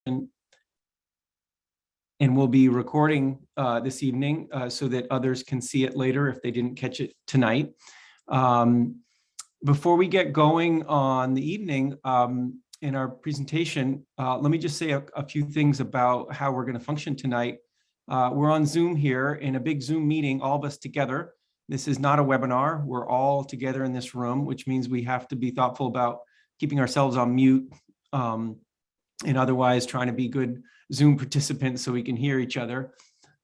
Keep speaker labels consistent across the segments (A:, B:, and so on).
A: and we'll be recording this evening so that others can see it later if they didn't catch it tonight. Before we get going on the evening in our presentation, let me just say a few things about how we're going to function tonight. We're on Zoom here in a big Zoom meeting, all of us together. This is not a webinar. We're all together in this room, which means we have to be thoughtful about keeping ourselves on mute and otherwise trying to be good Zoom participants so we can hear each other.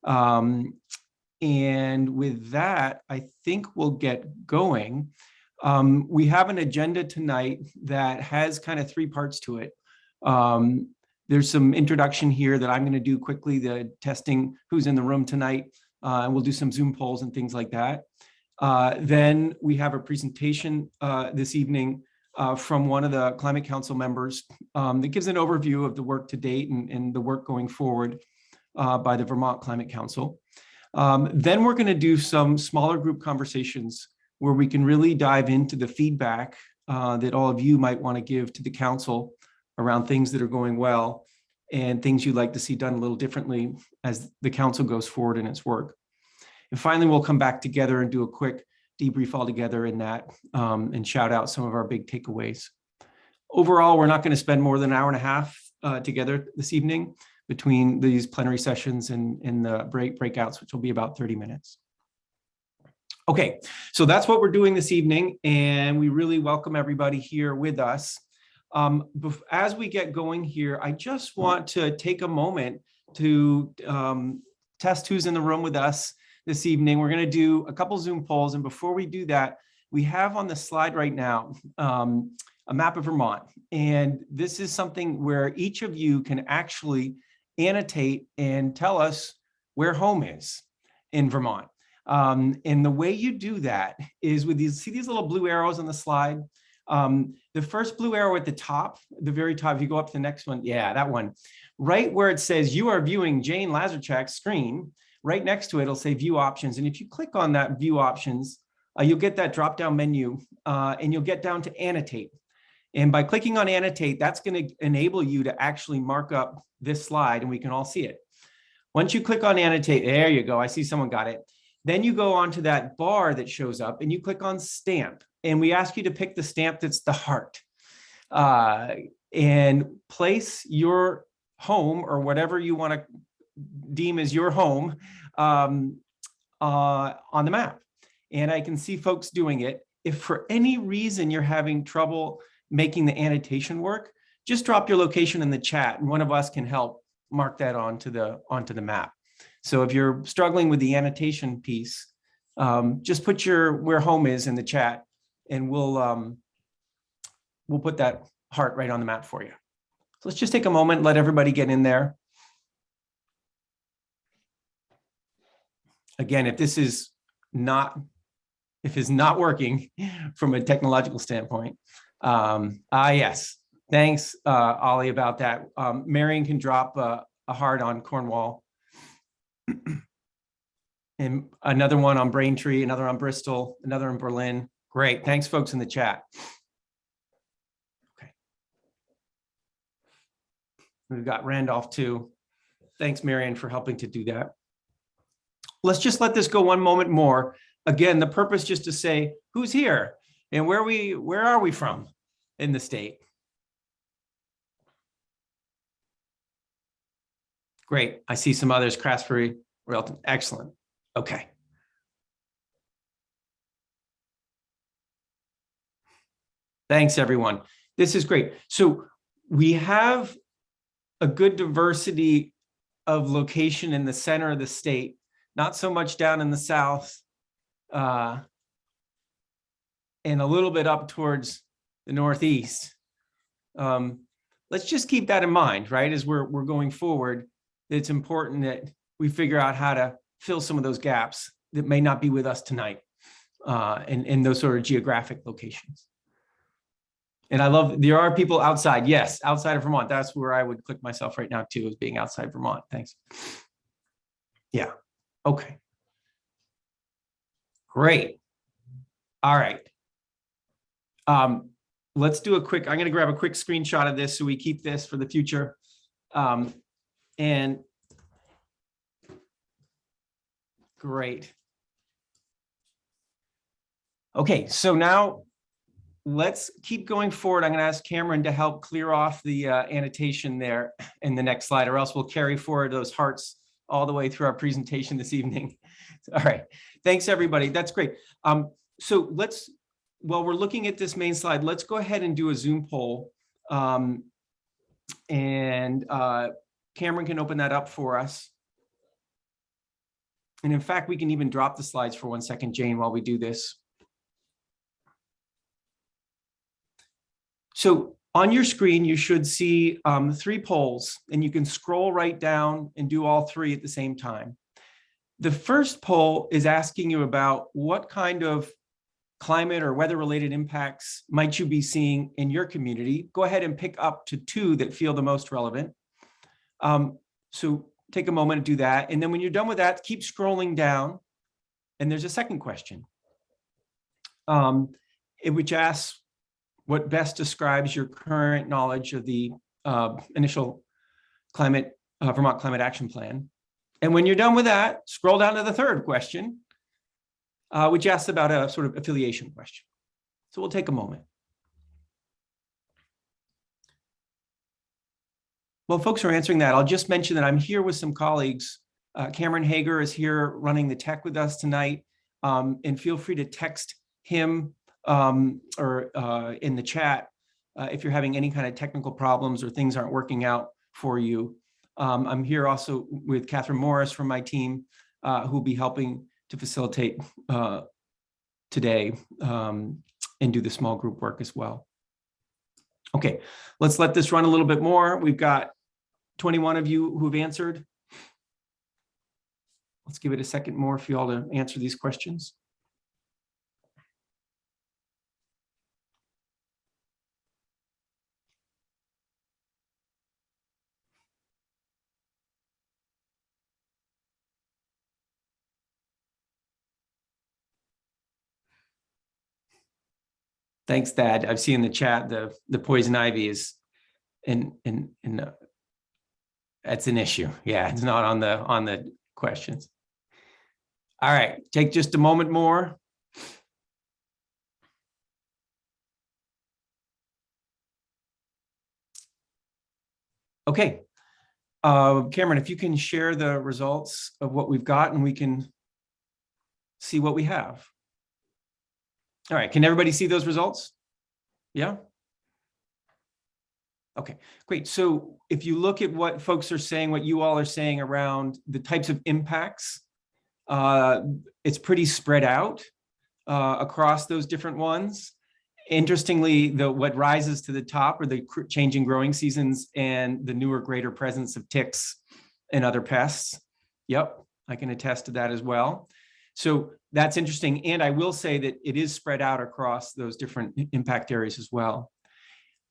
A: And with that, I think we'll get going. We have an agenda tonight that has kind of three parts to it. There's some introduction here that I'm going to do quickly, the testing who's in the room tonight, and we'll do some Zoom polls and things like that. Then we have a presentation this evening from one of the Climate Council members that gives an overview of the work to date and the work going forward by the Vermont Climate Council. Then we're going to do some smaller group conversations where we can really dive into the feedback that all of you might want to give to the council around things that are going well and things you'd like to see done a little differently as the council goes forward in its work. And finally, we'll come back together and do a quick debrief all together in that and shout out some of our big takeaways. Overall, we're not going to spend more than an hour and a half together this evening between these plenary sessions and the breakouts, which will be about 30 minutes. Okay, so that's what we're doing this evening, and we really welcome everybody here with us. As we get going here, I just want to take a moment to test who's in the room with us this evening. We're going to do a couple Zoom polls, and before we do that, we have on the slide right now a map of Vermont, and this is something where each of you can actually annotate and tell us where home is in Vermont. And the way you do that is with these, see these little blue arrows on the slide? The first blue arrow at the top, the very top, if you go up to the next one, yeah, that one, right where it says you are viewing Jane Lazarchak's screen, right next to it, it'll say view options. And if you click on that view options, you'll get that drop down menu and you'll get down to annotate. And by clicking on annotate, that's going to enable you to actually mark up this slide and we can all see it. Once you click on annotate, there you go. I see someone got it. Then you go onto that bar that shows up and you click on stamp. And we ask you to pick the stamp that's the heart and place your home or whatever you want to deem as your home on the map. And I can see folks doing it. If for any reason you're having trouble making the annotation work, just drop your location in the chat and one of us can help mark that onto the map. So if you're struggling with the annotation piece, just put where home is in the chat and we'll put that heart right on the map for you. So let's just take a moment, let everybody get in there. Again, if it's not working from a technological standpoint, yes, thanks, Ollie, about that. Marion can drop a heart on Cornwall. And another one on Braintree, another on Bristol, another in Berlin. Great, thanks folks in the chat. Okay. We've got Randolph too. Thanks, Marion, for helping to do that. Let's just let this go one moment more. Again, the purpose just to say who's here and where are we from in the state. Great, I see some others, Craftsbury, Railton, excellent, okay. Thanks, everyone. This is great. So we have a good diversity of location in the center of the state, not so much down in the south, and a little bit up towards the northeast. Let's just keep that in mind, right? As we're going forward, it's important that we figure out how to fill some of those gaps that may not be with us tonight in those sort of geographic locations. And I love, there are people outside. Yes, outside of Vermont. That's where I would click myself right now too, as being outside Vermont. Thanks. Yeah, okay. Great. All right. Let's do a quick, I'm going to grab a quick screenshot of this so we keep this for the future. And great. Okay, so now let's keep going forward. I'm going to ask Cameron to help clear off the annotation there in the next slide, or else we'll carry forward those hearts all the way through our presentation this evening. All right, thanks everybody. That's great. So let's, while we're looking at this main slide, let's go ahead and do a Zoom poll. And Cameron can open that up for us. And in fact, we can even drop the slides for 1 second, Jane, while we do this. So on your screen, you should see 3 polls, and you can scroll right down and do all 3 at the same time. The first poll is asking you about what kind of climate or weather-related impacts might you be seeing in your community. Go ahead and pick up to 2 that feel the most relevant. So take a moment to do that. And then when you're done with that, keep scrolling down. And there's a second question, which asks what best describes your current knowledge of the initial Vermont Climate Action Plan. And when you're done with that, scroll down to the third question, which asks about a sort of affiliation question. So we'll take a moment. While folks are answering that, I'll just mention that I'm here with some colleagues. Cameron Hager is here running the tech with us tonight, and feel free to text him or in the chat if you're having any kind of technical problems or things aren't working out for you. I'm here also with Catherine Morris from my team, who will be helping to facilitate today and do the small group work as well. Okay, let's let this run a little bit more. We've got 21 of you who've answered. Let's give it a second more for you all to answer these questions. Thanks, Thad. I've seen in the chat the poison ivy is that's an issue. Yeah, it's not on the questions. All right, take just a moment more. Okay, Cameron, if you can share the results of what we've got and we can see what we have. All right, can everybody see those results? Yeah? Okay, great. So if you look at what folks are saying, what you all are saying around the types of impacts, it's pretty spread out across those different ones. Interestingly, what rises to the top are the changing growing seasons and the newer, greater presence of ticks and other pests. Yep, I can attest to that as well. So that's interesting. And I will say that it is spread out across those different impact areas as well.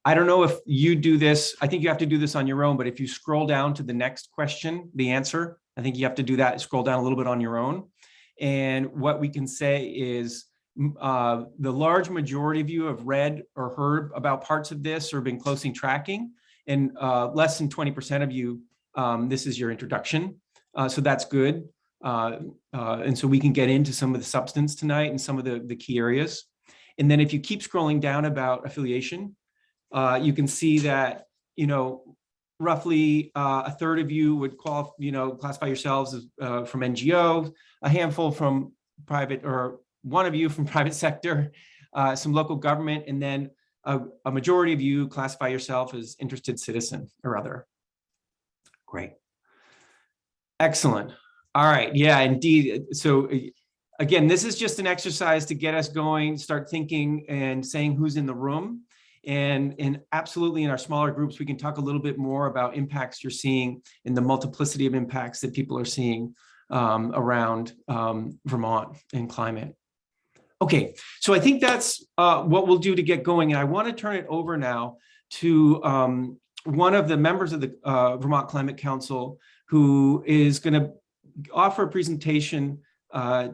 A: I don't know if you do this. I think you have to do this on your own, but if you scroll down to the next question, the answer, I think you have to do that, scroll down a little bit on your own. And what we can say is the large majority of you have read or heard about parts of this or been closely tracking, and less than 20% of you, this is your introduction. So that's good. And so we can get into some of the substance tonight and some of the key areas. And then if you keep scrolling down about affiliation, you can see that, roughly a third of you would classify yourselves as from NGO, a handful from private, or one of you from private sector, some local government, and then a majority of you classify yourself as interested citizen or other. Great. Excellent. All right. Yeah, indeed. So again, this is just an exercise to get us going, start thinking and saying who's in the room. And absolutely in our smaller groups, we can talk a little bit more about impacts you're seeing and the multiplicity of impacts that people are seeing around Vermont and climate. Okay, so I think that's what we'll do to get going. And I want to turn it over now to one of the members of the Vermont Climate Council, who is going to offer a presentation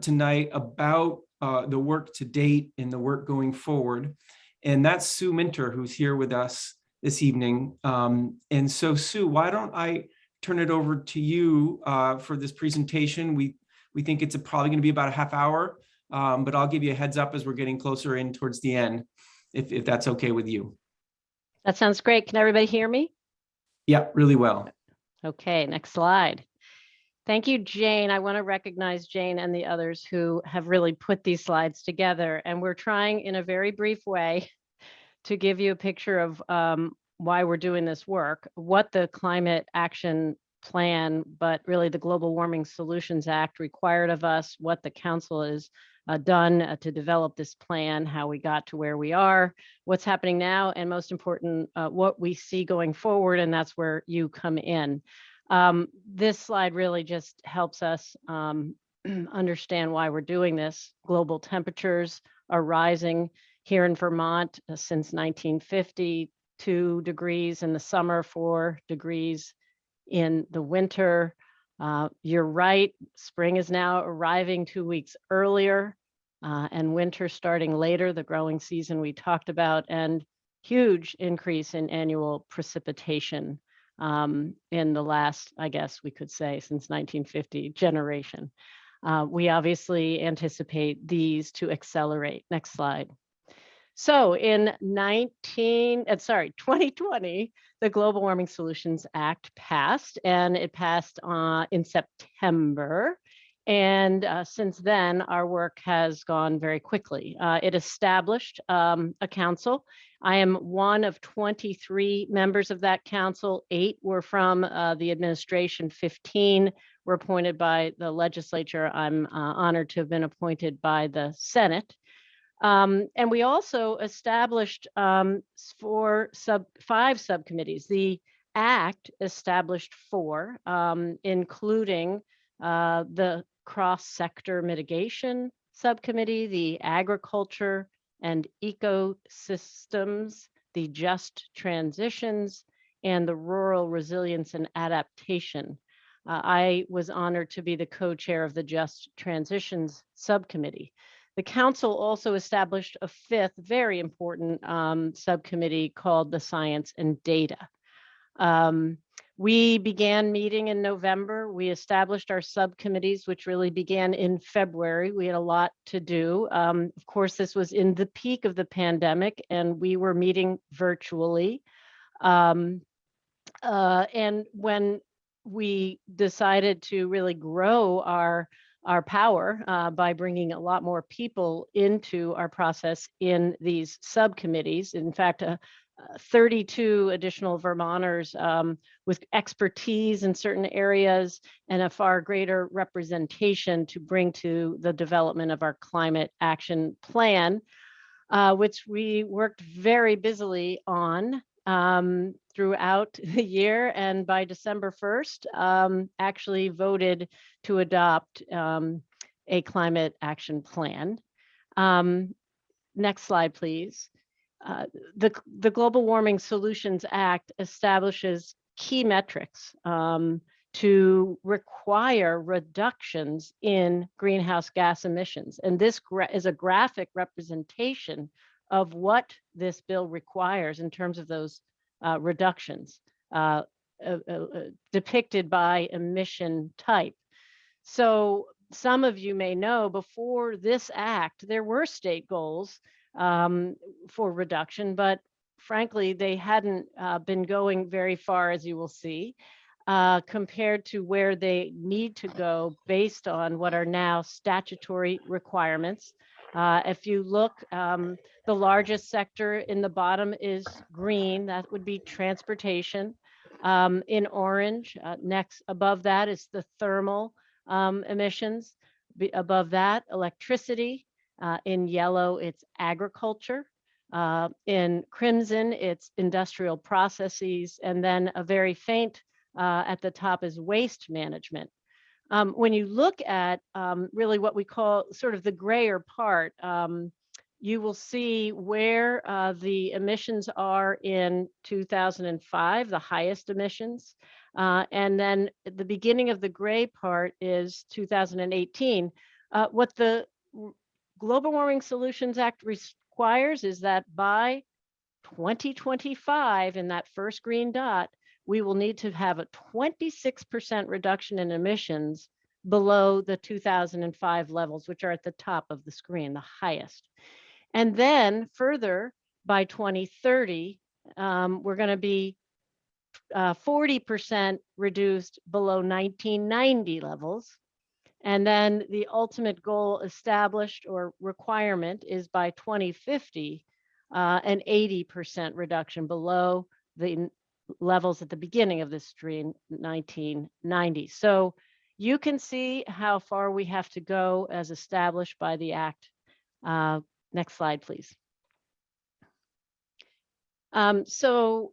A: tonight about the work to date and the work going forward. And that's Sue Minter, who's here with us this evening. And so, Sue, why don't I turn it over to you for this presentation? We think it's probably going to be about a half hour, but I'll give you a heads up as we're getting closer in towards the end, if that's okay with you.
B: That sounds great. Can everybody hear me?
A: Yeah, really well.
B: Okay, next slide. Thank you, Jane. I want to recognize Jane and the others who have really put these slides together. And we're trying in a very brief way to give you a picture of why we're doing this work, what the climate action plan, but really the Global Warming Solutions Act required of us, what the council has done to develop this plan, how we got to where we are, what's happening now, and most important, what we see going forward, and that's where you come in. This slide really just helps us understand why we're doing this. Global temperatures are rising here in Vermont since 1950, 2 degrees in the summer, 4 degrees in the winter. You're right, spring is now arriving 2 weeks earlier and winter starting later, the growing season we talked about, and huge increase in annual precipitation in the last, I guess we could say, since 1950 generation. We obviously anticipate these to accelerate. Next slide. So in 2020, the Global Warming Solutions Act passed, and it passed in September. And since then, our work has gone very quickly. It established a council. I am one of 23 members of that council. 8 were from the administration, 15 were appointed by the legislature. I'm honored to have been appointed by the Senate. And we also established 5 subcommittees. The Act established 4, including the cross-sector mitigation subcommittee, the agriculture and ecosystems, the just transitions, and the rural resilience and adaptation. I was honored to be the co-chair of the just transitions subcommittee. The council also established a 5th very important subcommittee called the Science and Data. We began meeting in November. We established our subcommittees, which really began in February. We had a lot to do. Of course, this was in the peak of the pandemic, and we were meeting virtually. And when we decided to really grow our power by bringing a lot more people into our process in these subcommittees. In fact, 32 additional Vermonters with expertise in certain areas and a far greater representation to bring to the development of our climate action plan, which we worked very busily on throughout the year, and by December 1st, actually voted to adopt a climate action plan. Next slide, please. The Global Warming Solutions Act establishes key metrics to require reductions in greenhouse gas emissions. And this is a graphic representation of what this bill requires in terms of those reductions depicted by emission type. So some of you may know before this act, there were state goals for reduction, but frankly, they hadn't been going very far, as you will see, compared to where they need to go based on what are now statutory requirements. If you look, the largest sector in the bottom is green, that would be transportation. In orange, next above that is the thermal emissions. Above that, electricity. In yellow, it's agriculture. In crimson, it's industrial processes. And then a very faint at the top is waste management. When you look at really what we call sort of the grayer part, you will see where the emissions are in 2005, the highest emissions. And then at the beginning of the gray part is 2018. What the Global Warming Solutions Act requires is that by 2025, in that first green dot, we will need to have a 26% reduction in emissions below the 2005 levels, which are at the top of the screen, the highest. And then further, by 2030, we're going to be 40% reduced below 1990 levels. And then the ultimate goal established or requirement is by 2050, an 80% reduction below the levels at the beginning of this stream, 1990. So you can see how far we have to go as established by the Act. Next slide, please. So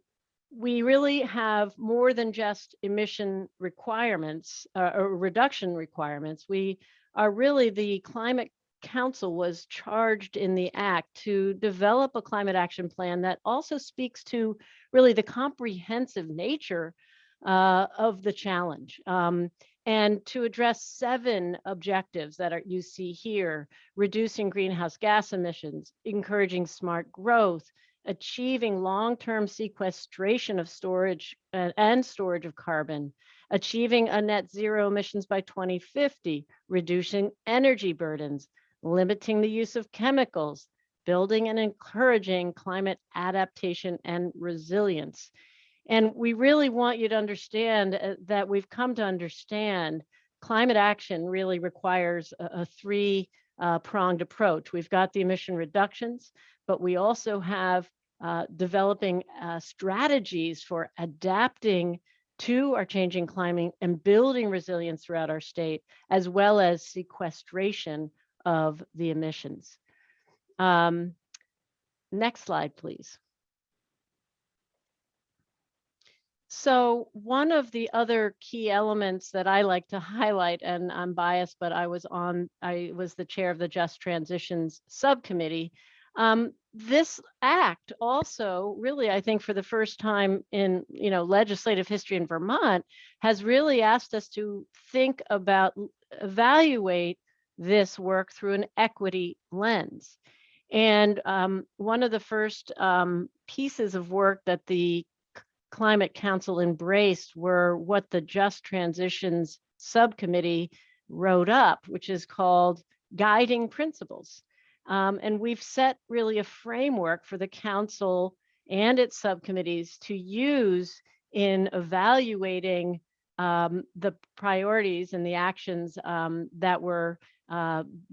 B: we really have more than just emission requirements or reduction requirements. We are really, the Climate Council was charged in the Act to develop a climate action plan that also speaks to really the comprehensive nature of the challenge. And to address 7 objectives that you see here: reducing greenhouse gas emissions, encouraging smart growth, achieving long-term sequestration of storage and storage of carbon, achieving a net zero emissions by 2050, reducing energy burdens, limiting the use of chemicals, building and encouraging climate adaptation and resilience. And we really want you to understand that we've come to understand climate action really requires a 3-pronged approach. We've got the emission reductions, but we also have developing strategies for adapting to our changing climate and building resilience throughout our state, as well as sequestration of the emissions. Next slide, please. So one of the other key elements that I like to highlight, and I'm biased, but I was the chair of the Just Transitions Subcommittee. This act also really, I think for the first time in legislative history in Vermont, has really asked us to think about, evaluate this work through an equity lens. And one of the first pieces of work that the Climate Council embraced were what the Just Transitions Subcommittee wrote up, which is called Guiding Principles. And we've set really a framework for the council and its subcommittees to use in evaluating the priorities and the actions that were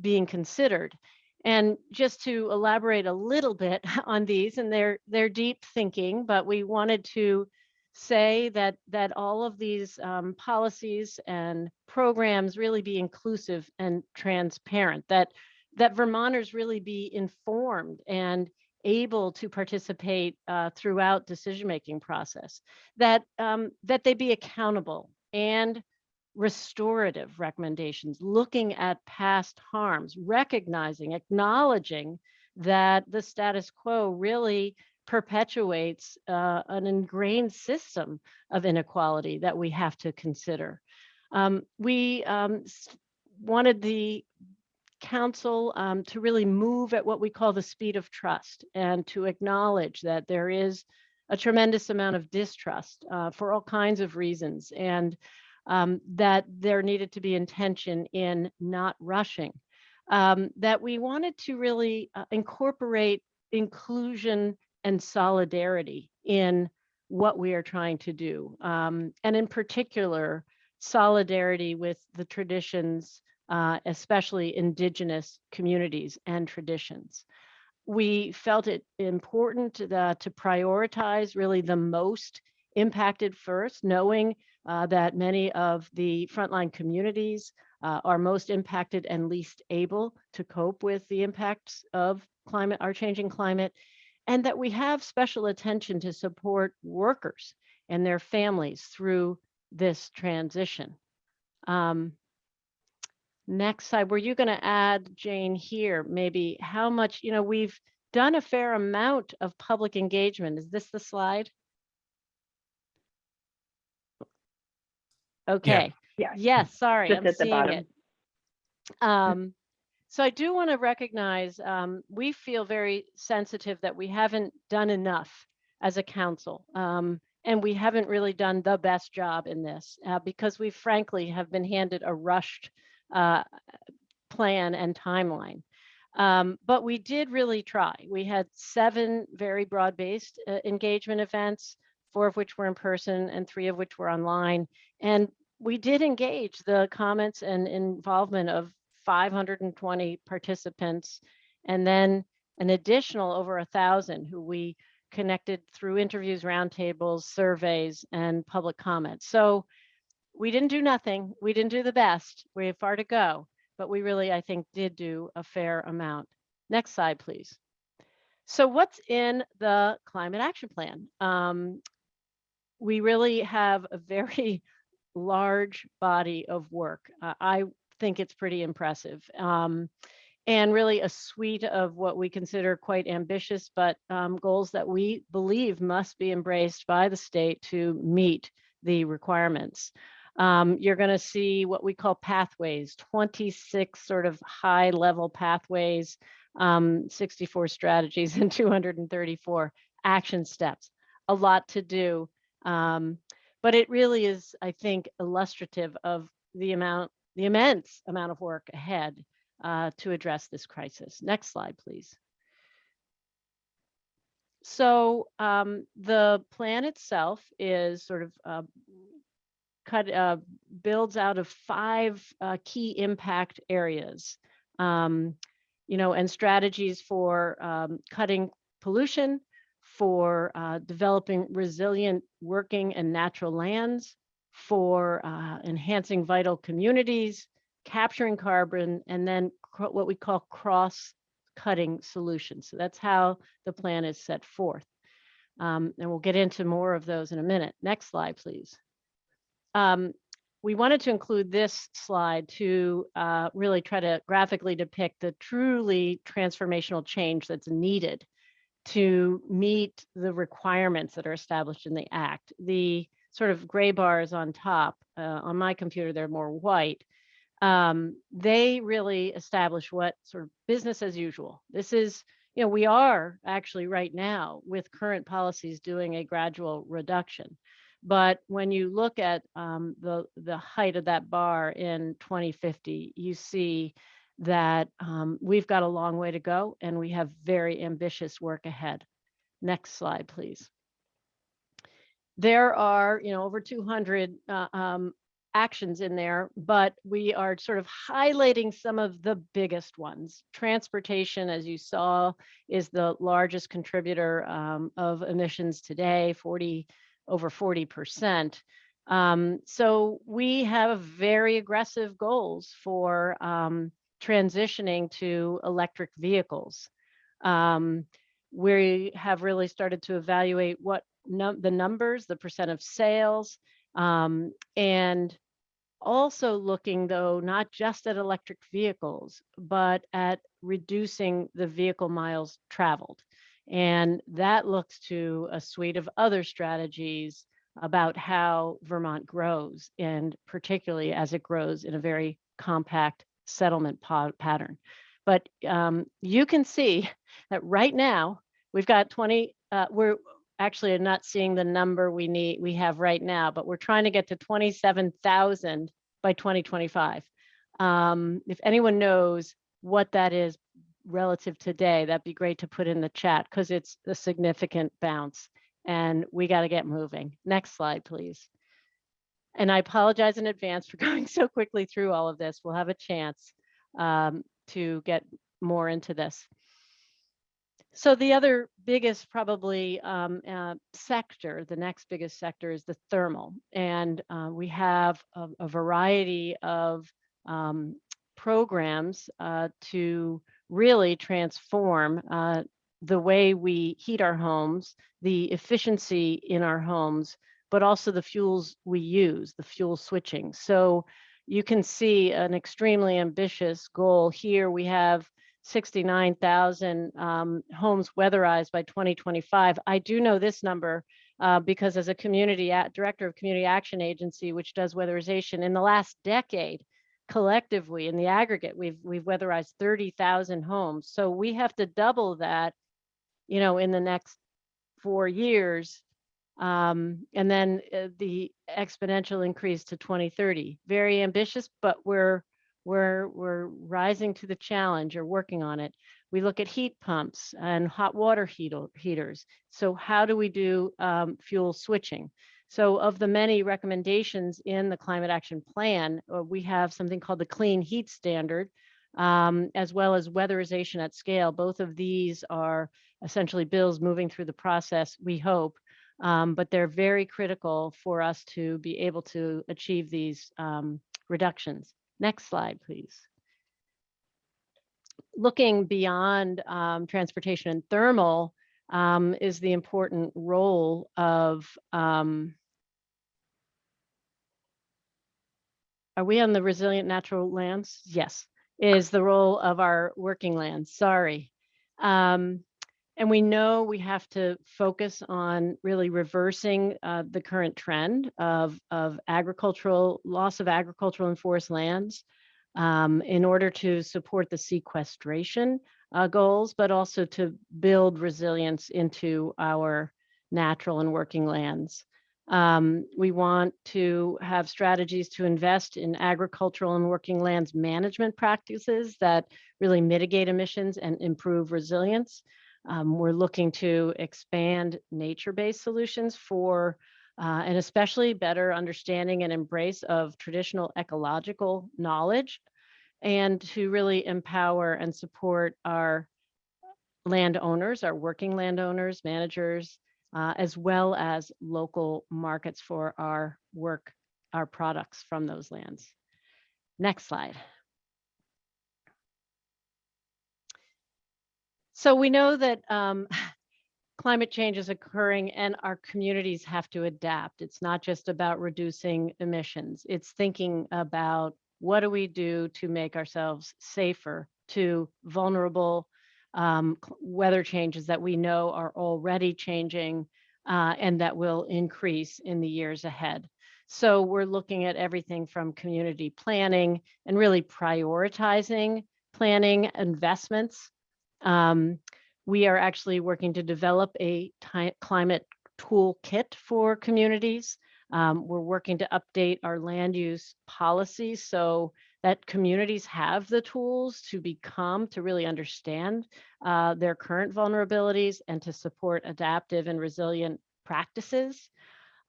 B: being considered. And just to elaborate a little bit on these, and they're deep thinking, but we wanted to say that all of these policies and programs really be inclusive and transparent, that Vermonters really be informed and able to participate throughout decision-making process, that they be accountable and restorative recommendations, looking at past harms, recognizing, acknowledging that the status quo really perpetuates an ingrained system of inequality that we have to consider. We wanted the council to really move at what we call the speed of trust, and to acknowledge that there is a tremendous amount of distrust for all kinds of reasons, and that there needed to be intention in not rushing, that we wanted to really incorporate inclusion and solidarity in what we are trying to do, and in particular, solidarity with the traditions, especially Indigenous communities and traditions. We felt it important to prioritize really the most impacted first, knowing that many of the frontline communities are most impacted and least able to cope with the impacts of our changing climate, and that we have special attention to support workers and their families through this transition. Next slide. Were you going to add, Jane, here maybe how much, we've done a fair amount of public engagement. Is this the slide? Okay.
C: Yeah.
B: Yes, sorry,
C: Just
B: I'm
C: at the
B: seeing
C: bottom.
B: it. So I do want to recognize we feel very sensitive that we haven't done enough as a council. And we haven't really done the best job in this because we frankly have been handed a rushed uh, plan and timeline. But we did really try. We had 7 very broad-based engagement events, 4 of which were in person and 3 of which were online. And we did engage the comments and involvement of 520 participants, and then an additional over 1,000 who we connected through interviews, roundtables, surveys, and public comments. So we didn't do nothing. We didn't do the best. We have far to go, but we really, I think, did do a fair amount. Next slide, please. So what's in the climate action plan? We really have a very large body of work. I think it's pretty impressive. And really a suite of what we consider quite ambitious, but goals that we believe must be embraced by the state to meet the requirements. You're going to see what we call pathways, 26 sort of high level pathways, 64 strategies and 234 action steps. A lot to do. But it really is, I think, illustrative of the immense amount of work ahead to address this crisis. Next slide, please. So the plan itself is sort of builds out of 5 key impact areas, and strategies for cutting pollution, for developing resilient working and natural lands, for enhancing vital communities, capturing carbon, and then what we call cross-cutting solutions. So that's how the plan is set forth. And we'll get into more of those in a minute. Next slide, please. We wanted to include this slide to really try to graphically depict the truly transformational change that's needed to meet the requirements that are established in the Act. The sort of gray bars on top, on my computer, they're more white. They really establish what sort of business as usual. This is, we are actually right now with current policies doing a gradual reduction. But when you look at the height of that bar in 2050, you see that we've got a long way to go and we have very ambitious work ahead. Next slide, please. There are, over 200 actions in there, but we are sort of highlighting some of the biggest ones. Transportation, as you saw, is the largest contributor of emissions today, over 40%. So we have very aggressive goals for transitioning to electric vehicles. We have really started to evaluate what the numbers, the percent of sales, and also looking, though, not just at electric vehicles, but at reducing the vehicle miles traveled. And that looks to a suite of other strategies about how Vermont grows, and particularly as it grows in a very compact settlement pattern. But you can see that right now we've got 20, we're actually not seeing the number we have right now, but we're trying to get to 27,000 by 2025. If anyone knows what that is relative today, that'd be great to put in the chat because it's a significant bounce and we got to get moving. Next slide, please. And I apologize in advance for going so quickly through all of this. We'll have a chance to get more into this. So the other biggest probably sector, the next biggest sector is the thermal. And we have a variety of programs to really transform the way we heat our homes, the efficiency in our homes, but also the fuels we use, the fuel switching. So you can see an extremely ambitious goal here. We have 69,000 homes weatherized by 2025. I do know this number because as a director of community action agency, which does weatherization, in the last decade, collectively in the aggregate, we've weatherized 30,000 homes. So we have to double that, in the next 4 years. And then the exponential increase to 2030. Very ambitious, but we're rising to the challenge or working on it. We look at heat pumps and hot water heaters. So how do we do fuel switching? So of the many recommendations in the Climate Action Plan, we have something called the Clean Heat Standard, as well as weatherization at scale. Both of these are essentially bills moving through the process, we hope, but they're very critical for us to be able to achieve these reductions. Next slide, please. Looking beyond transportation and thermal is the important role of, are we on the resilient natural lands? Yes, is the role of our working lands, sorry. And we know we have to focus on really reversing the current trend of loss of agricultural and forest lands in order to support the sequestration goals, but also to build resilience into our natural and working lands. We want to have strategies to invest in agricultural and working lands management practices that really mitigate emissions and improve resilience. We're looking to expand nature-based solutions for and especially better understanding and embrace of traditional ecological knowledge, and to really empower and support our landowners, our working landowners, managers, as well as local markets for our products from those lands. Next slide. So we know that climate change is occurring and our communities have to adapt. It's not just about reducing emissions. It's thinking about what do we do to make ourselves safer to vulnerable weather changes that we know are already changing and that will increase in the years ahead. So we're looking at everything from community planning and really prioritizing planning investments. We are actually working to develop a climate toolkit for communities. We're working to update our land use policy so that communities have the tools to really understand their current vulnerabilities and to support adaptive and resilient practices.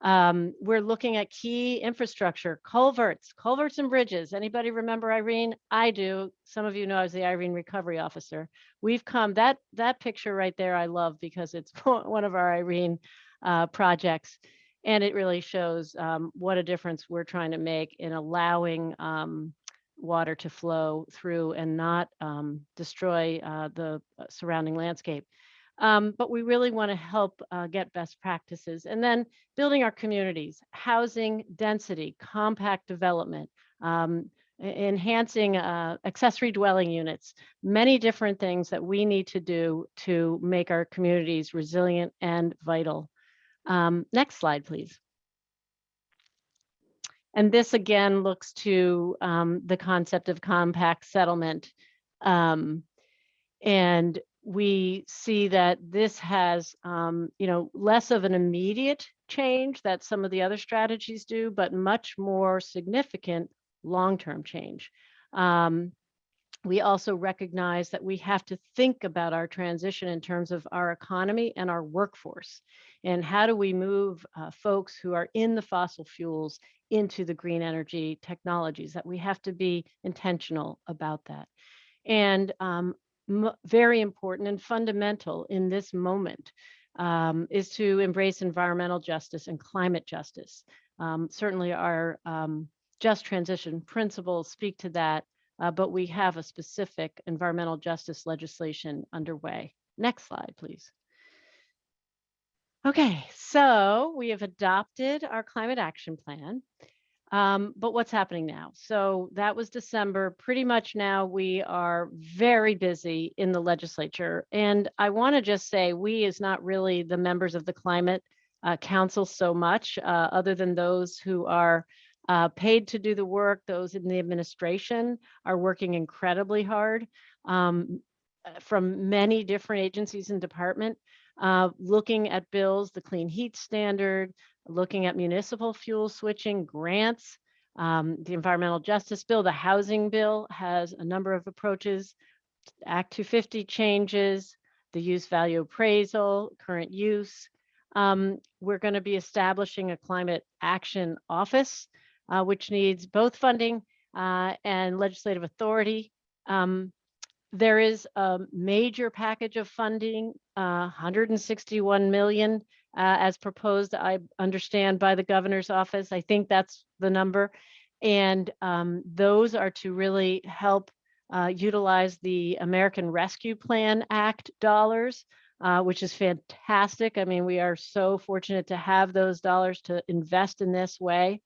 B: We're looking at key infrastructure, culverts and bridges. Anybody remember Irene? I do. Some of you know I was the Irene recovery officer. We've come, that picture right there I love because it's one of our Irene projects. And it really shows what a difference we're trying to make in allowing water to flow through and not destroy the surrounding landscape. But we really want to help get best practices. And then building our communities, housing density, compact development, enhancing accessory dwelling units, many different things that we need to do to make our communities resilient and vital. Next slide, please. And this again looks to the concept of compact settlement. And we see that this has, less of an immediate change that some of the other strategies do, but much more significant long-term change. We also recognize that we have to think about our transition in terms of our economy and our workforce. And how do we move folks who are in the fossil fuels into the green energy technologies, that we have to be intentional about that. And very important and fundamental in this moment is to embrace environmental justice and climate justice. Certainly our just transition principles speak to that, but we have a specific environmental justice legislation underway. Next slide, please. Okay, so we have adopted our climate action plan. But what's happening now? So that was December. Pretty much now we are very busy in the legislature. And I want to just say we is not really the members of the Climate Council so much, other than those who are paid to do the work. Those in the administration are working incredibly hard from many different agencies and departments, looking at bills, the clean heat standard, looking at municipal fuel switching, grants, the environmental justice bill, the housing bill has a number of approaches, Act 250 changes, the use value appraisal, current use. We're going to be establishing a climate action office, which needs both funding and legislative authority. There is a major package of funding, 161 million as proposed, I understand, by the governor's office. I think that's the number. And those are to really help utilize the American Rescue Plan Act dollars, which is fantastic. I mean, we are so fortunate to have those dollars to invest in this way,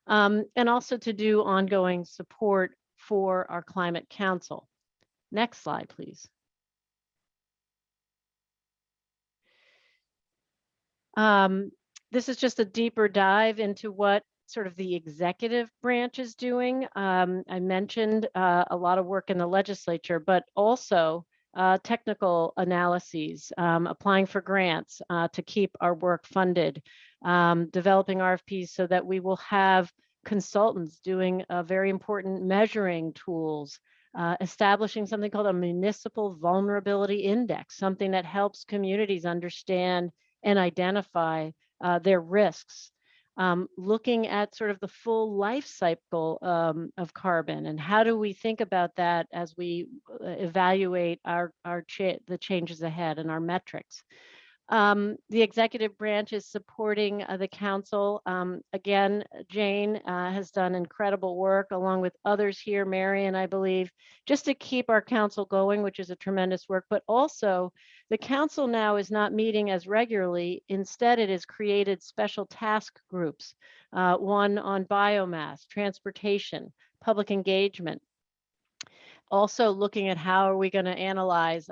B: and also to do ongoing support for our climate council. Next slide, please. This is just a deeper dive into what sort of the executive branch is doing. I mentioned a lot of work in the legislature, but also technical analyses, applying for grants to keep our work funded, developing RFPs so that we will have consultants doing very important measuring tools, establishing something called a municipal vulnerability index, something that helps communities understand and identify their risks, looking at sort of the full life cycle of carbon, and how do we think about that as we evaluate the changes ahead and our metrics. The executive branch is supporting the council. Again, Jane has done incredible work along with others here, Marion, I believe, just to keep our council going, which is a tremendous work, but also the council now is not meeting as regularly. Instead, it has created special task groups, one on biomass, transportation, public engagement. Also looking at how are we going to analyze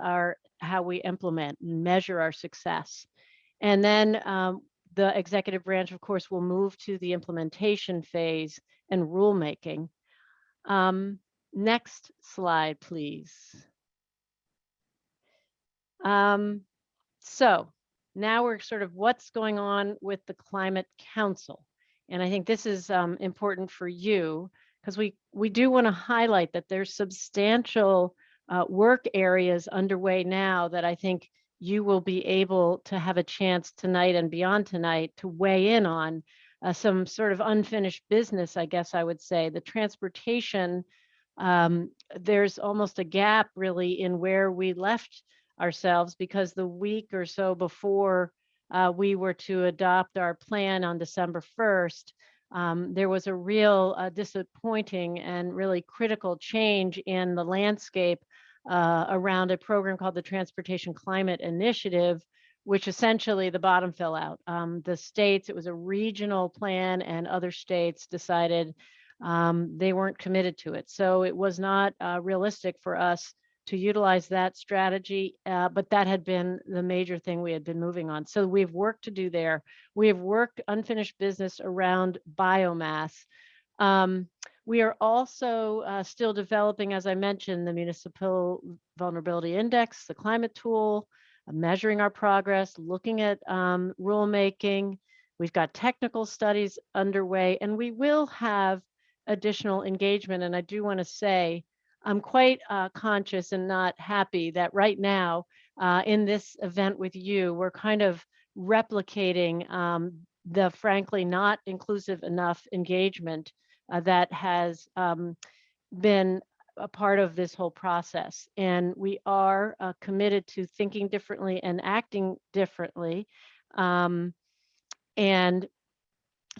B: how we implement and measure our success. And then the executive branch, of course, will move to the implementation phase and rulemaking. Next slide, please. So now we're sort of what's going on with the Climate Council. And I think this is important for you because we do want to highlight that there's substantial work areas underway now that I think you will be able to have a chance tonight and beyond tonight to weigh in on some sort of unfinished business, I guess I would say. The transportation, there's almost a gap really in where we left ourselves, because the week or so before we were to adopt our plan on December 1st, there was a real disappointing and really critical change in the landscape around a program called the Transportation Climate Initiative, which essentially the bottom fell out. The states, it was a regional plan, and other states decided they weren't committed to it. So it was not realistic for us to utilize that strategy, but that had been the major thing we had been moving on. So we have work to do there. We have worked unfinished business around biomass. We are also still developing, as I mentioned, the Municipal Vulnerability Index, the climate tool, measuring our progress, looking at rulemaking. We've got technical studies underway, and we will have additional engagement. And I do want to say, I'm quite conscious and not happy that right now in this event with you, we're kind of replicating the frankly not inclusive enough engagement that has been a part of this whole process. And we are committed to thinking differently and acting differently, and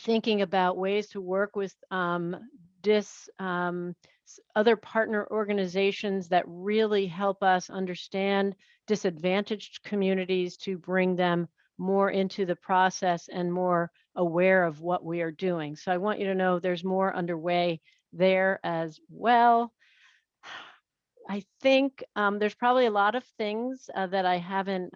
B: thinking about ways to work with other partner organizations that really help us understand disadvantaged communities, to bring them more into the process and more aware of what we are doing. So I want you to know there's more underway there as well. I think there's probably a lot of things that I haven't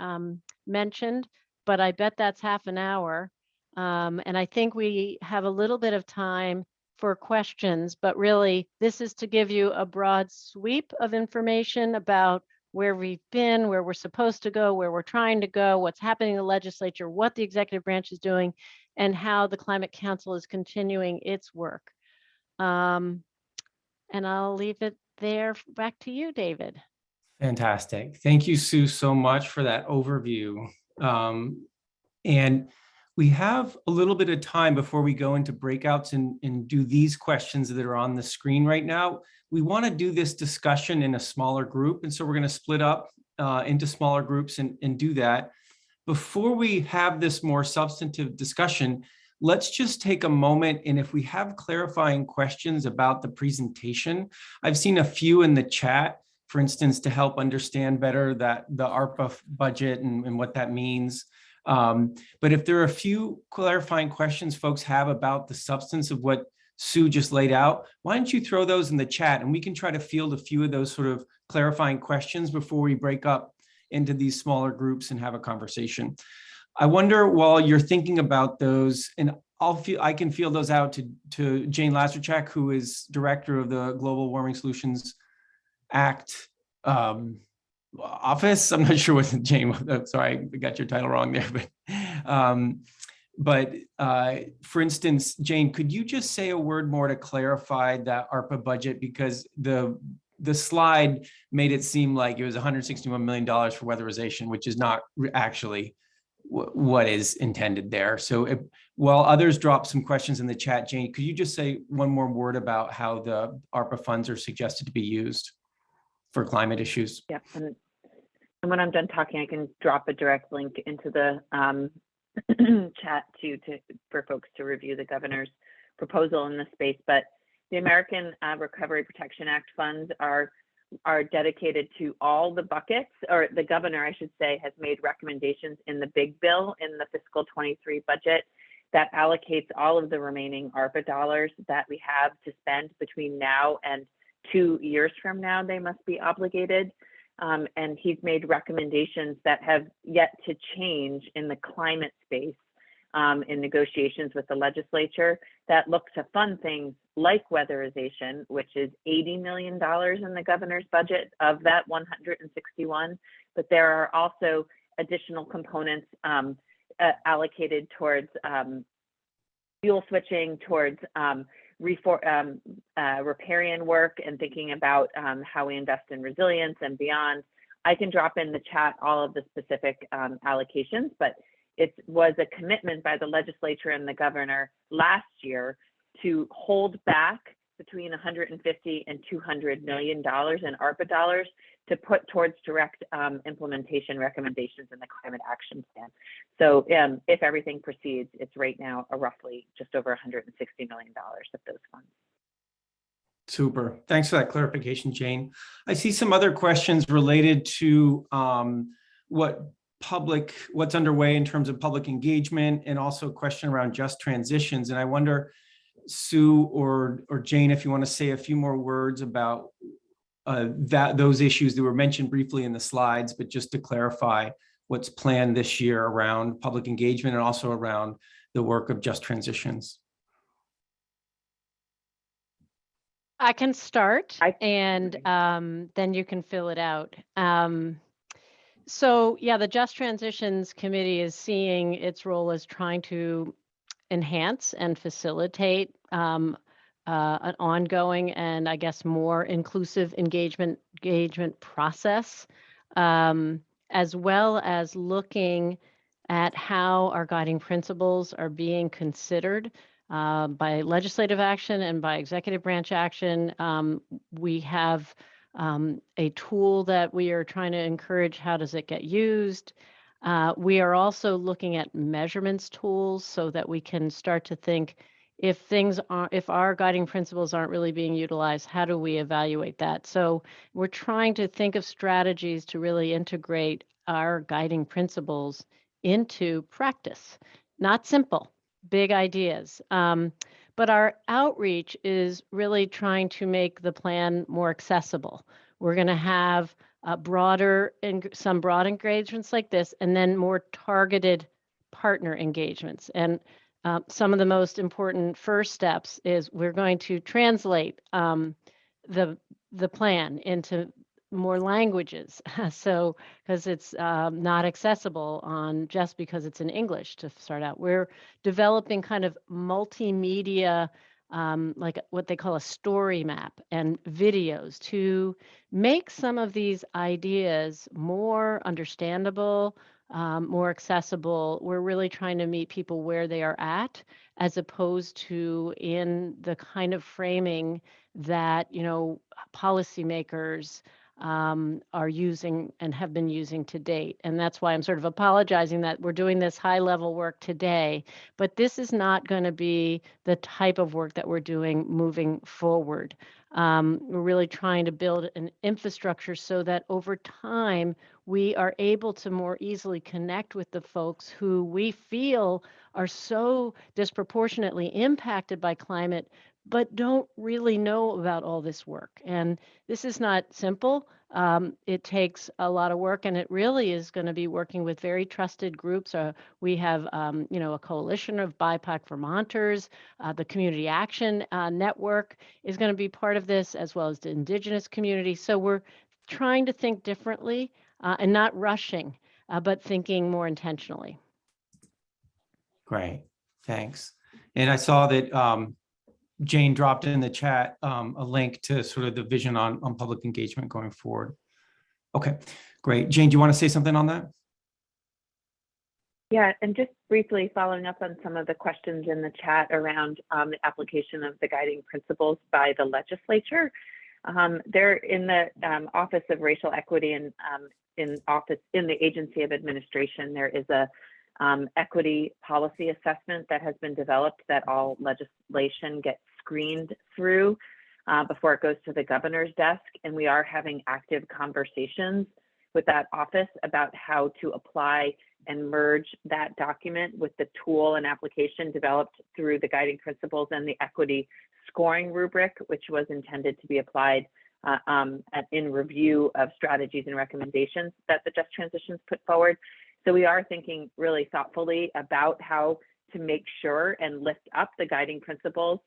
B: mentioned, but I bet that's half an hour. And I think we have a little bit of time for questions, but really this is to give you a broad sweep of information about where we've been, where we're supposed to go, where we're trying to go, what's happening in the legislature, what the executive branch is doing, and how the Climate Council is continuing its work. And I'll leave it there. Back to you, David.
A: Fantastic. Thank you, Sue, so much for that overview. And we have a little bit of time before we go into breakouts and do these questions that are on the screen right now. We want to do this discussion in a smaller group. And so we're going to split up into smaller groups and do that. Before we have this more substantive discussion, let's just take a moment. And if we have clarifying questions about the presentation, I've seen a few in the chat, for instance, to help understand better that the ARPA budget and what that means. But if there are a few clarifying questions folks have about the substance of what Sue just laid out, why don't you throw those in the chat and we can try to field a few of those sort of clarifying questions before we break up into these smaller groups and have a conversation. I wonder, while you're thinking about those, and I can field those out to Jane Lazarchak, who is director of the Global Warming Solutions Act office. I'm not sure what Jane, sorry, I got your title wrong there, but for instance, Jane, could you just say a word more to clarify that ARPA budget? Because the slide made it seem like it was $161 million for weatherization, which is not actually what is intended there. So while others drop some questions in the chat, Jane, could you just say one more word about how the ARPA funds are suggested to be used for climate issues?
C: Yeah, and when I'm done talking, I can drop a direct link into the chat for folks to review the governor's proposal in this space. But the American Recovery Protection Act funds are dedicated to all the buckets, or the governor, I should say, has made recommendations in the big bill in the fiscal 23 budget that allocates all of the remaining ARPA dollars that we have to spend between now and 2 years from now. They must be obligated. And he's made recommendations that have yet to change in the climate space in negotiations with the legislature that look to fund things like weatherization, which is $80 million in the governor's budget of that 161. But there are also additional components allocated towards fuel switching, towards riparian work, and thinking about how we invest in resilience and beyond. I can drop in the chat all of the specific allocations, but it was a commitment by the legislature and the governor last year to hold back between 150 and $200 million in ARPA dollars to put towards direct implementation recommendations in the climate action plan. So if everything proceeds, it's right now roughly just over $160 million of those funds.
A: Super. Thanks for that clarification, Jane. I see some other questions related to what's underway in terms of public engagement, and also a question around just transitions. And I wonder, Sue or Jane, if you want to say a few more words about those issues that were mentioned briefly in the slides, but just to clarify what's planned this year around public engagement and also around the work of just transitions.
B: I can start, and then you can fill it out. So yeah, the Just Transitions Committee is seeing its role as trying to enhance and facilitate an ongoing and, I guess, more inclusive engagement process, as well as looking at how our guiding principles are being considered by legislative action and by executive branch action. We have a tool that we are trying to encourage. How does it get used? We are also looking at measurements tools so that we can start to think, if our guiding principles aren't really being utilized, how do we evaluate that? So we're trying to think of strategies to really integrate our guiding principles into practice. Not simple, big ideas. But our outreach is really trying to make the plan more accessible. We're going to have some broad engagements like this, and then more targeted partner engagements. And some of the most important first steps is we're going to translate the plan into more languages. So, because it's not accessible on just because it's in English to start out. We're developing kind of multimedia, like what they call a story map and videos to make some of these ideas more understandable, more accessible. We're really trying to meet people where they are at, as opposed to in the kind of framing that, policymakers are using and have been using to date. And that's why I'm sort of apologizing that we're doing this high level work today, but this is not going to be the type of work that we're doing moving forward. We're really trying to build an infrastructure so that over time, we are able to more easily connect with the folks who we feel are so disproportionately impacted by climate, but don't really know about all this work. And this is not simple. It takes a lot of work, and it really is going to be working with very trusted groups. We have, a coalition of BIPOC Vermonters. The Community Action Network is going to be part of this, as well as the Indigenous community. So we're trying to think differently and not rushing, but thinking more intentionally.
A: Great, thanks. And I saw that Jane dropped in the chat a link to sort of the vision on public engagement going forward. Okay, great. Jane, do you want to say something on that?
C: Yeah, and just briefly following up on some of the questions in the chat around the application of the guiding principles by the legislature. They're in the Office of Racial Equity and in the Agency of Administration. There is a equity policy assessment that has been developed that all legislation gets screened through before it goes to the governor's desk. And we are having active conversations with that office about how to apply and merge that document with the tool and application developed through the guiding principles and the equity scoring rubric, which was intended to be applied in review of strategies and recommendations that the Just Transitions put forward. So we are thinking really thoughtfully about how to make sure and lift up the guiding principles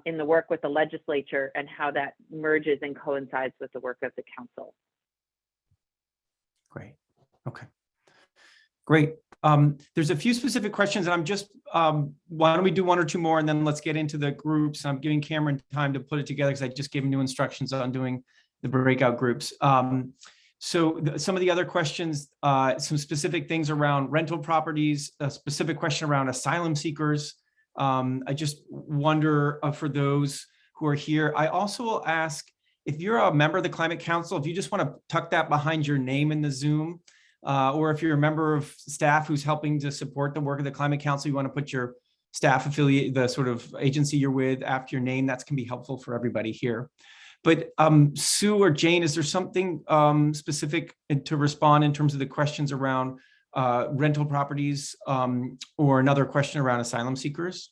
C: in the work with the legislature and how that merges and coincides with the work of the council.
A: Great. Okay. Great. There's a few specific questions, and I'm just, why don't we do one or two more, and then let's get into the groups. I'm giving Cameron time to put it together because I just gave him new instructions on doing the breakout groups. So some of the other questions, some specific things around rental properties, a specific question around asylum seekers. I just wonder for those who are here, I also will ask if you're a member of the Climate Council, if you just want to tuck that behind your name in the Zoom, or if you're a member of staff who's helping to support the work of the Climate Council, you want to put your staff affiliate, the sort of agency you're with after your name, that can be helpful for everybody here. But Sue or Jane, is there something specific to respond in terms of the questions around rental properties or another question around asylum seekers?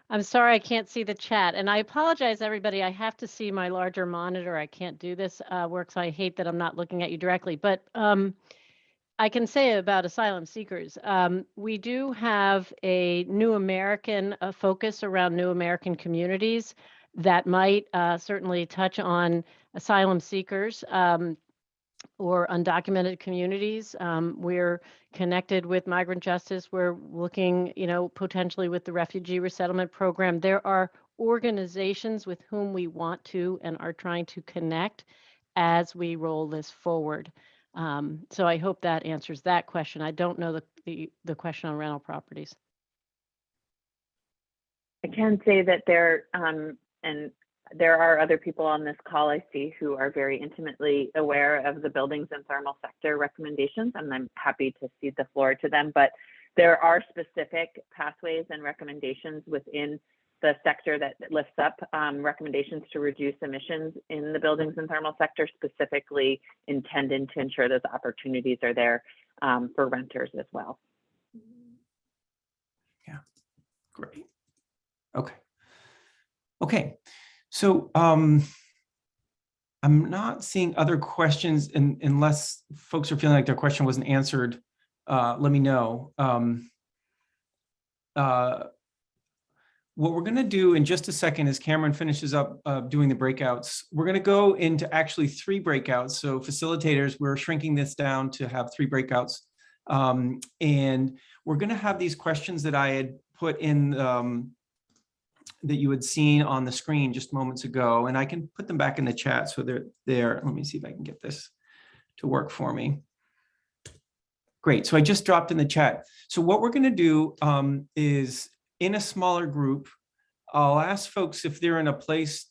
B: I'm sorry, I can't see the chat. And I apologize, everybody. I have to see my larger monitor. I can't do this work, so I hate that I'm not looking at you directly. But I can say about asylum seekers, we do have a New American focus around New American communities that might certainly touch on asylum seekers or undocumented communities. We're connected with migrant justice. We're looking, potentially with the refugee resettlement program. There are organizations with whom we want to and are trying to connect as we roll this forward. So I hope that answers that question. I don't know the question on rental properties.
C: I can say that there are other people on this call I see who are very intimately aware of the buildings and thermal sector recommendations, and I'm happy to cede the floor to them. But there are specific pathways and recommendations within the sector that lifts up recommendations to reduce emissions in the buildings and thermal sector, specifically intended to ensure those opportunities are there for renters as well.
A: Yeah, great. Okay. Okay. So I'm not seeing other questions, and unless folks are feeling like their question wasn't answered, let me know. what we're going to do in just a second as Cameron finishes up doing the breakouts, we're going to go into actually 3 breakouts. So facilitators, we're shrinking this down to have 3 breakouts. And we're going to have these questions that I had put in that you had seen on the screen just moments ago, and I can put them back in the chat so they're there. Let me see if I can get this to work for me. Great, so I just dropped in the chat. So what we're gonna do is in a smaller group, I'll ask folks if they're in a place,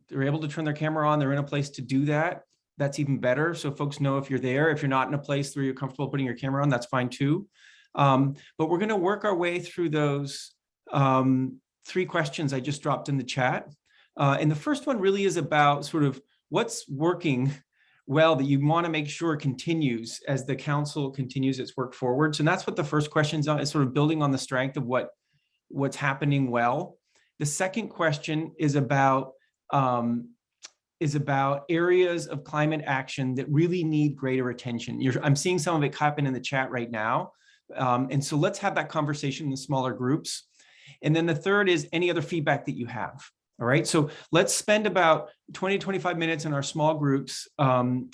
A: they're able to turn their camera on, they're in a place to do that. That's even better. So folks know if you're there. If you're not in a place where you're comfortable putting your camera on, that's fine too. But we're gonna work our way through those 3 questions I just dropped in the chat. And the first one really is about sort of what's working well that you want to make sure continues as the council continues its work forward. So that's what the first question is sort of building on the strength of what's happening well. The second question is about areas of climate action that really need greater attention. I'm seeing some of it happen in the chat right now. And so let's have that conversation in the smaller groups. And then the third is any other feedback that you have. All right, so let's spend about 20 to 25 minutes in our small groups. And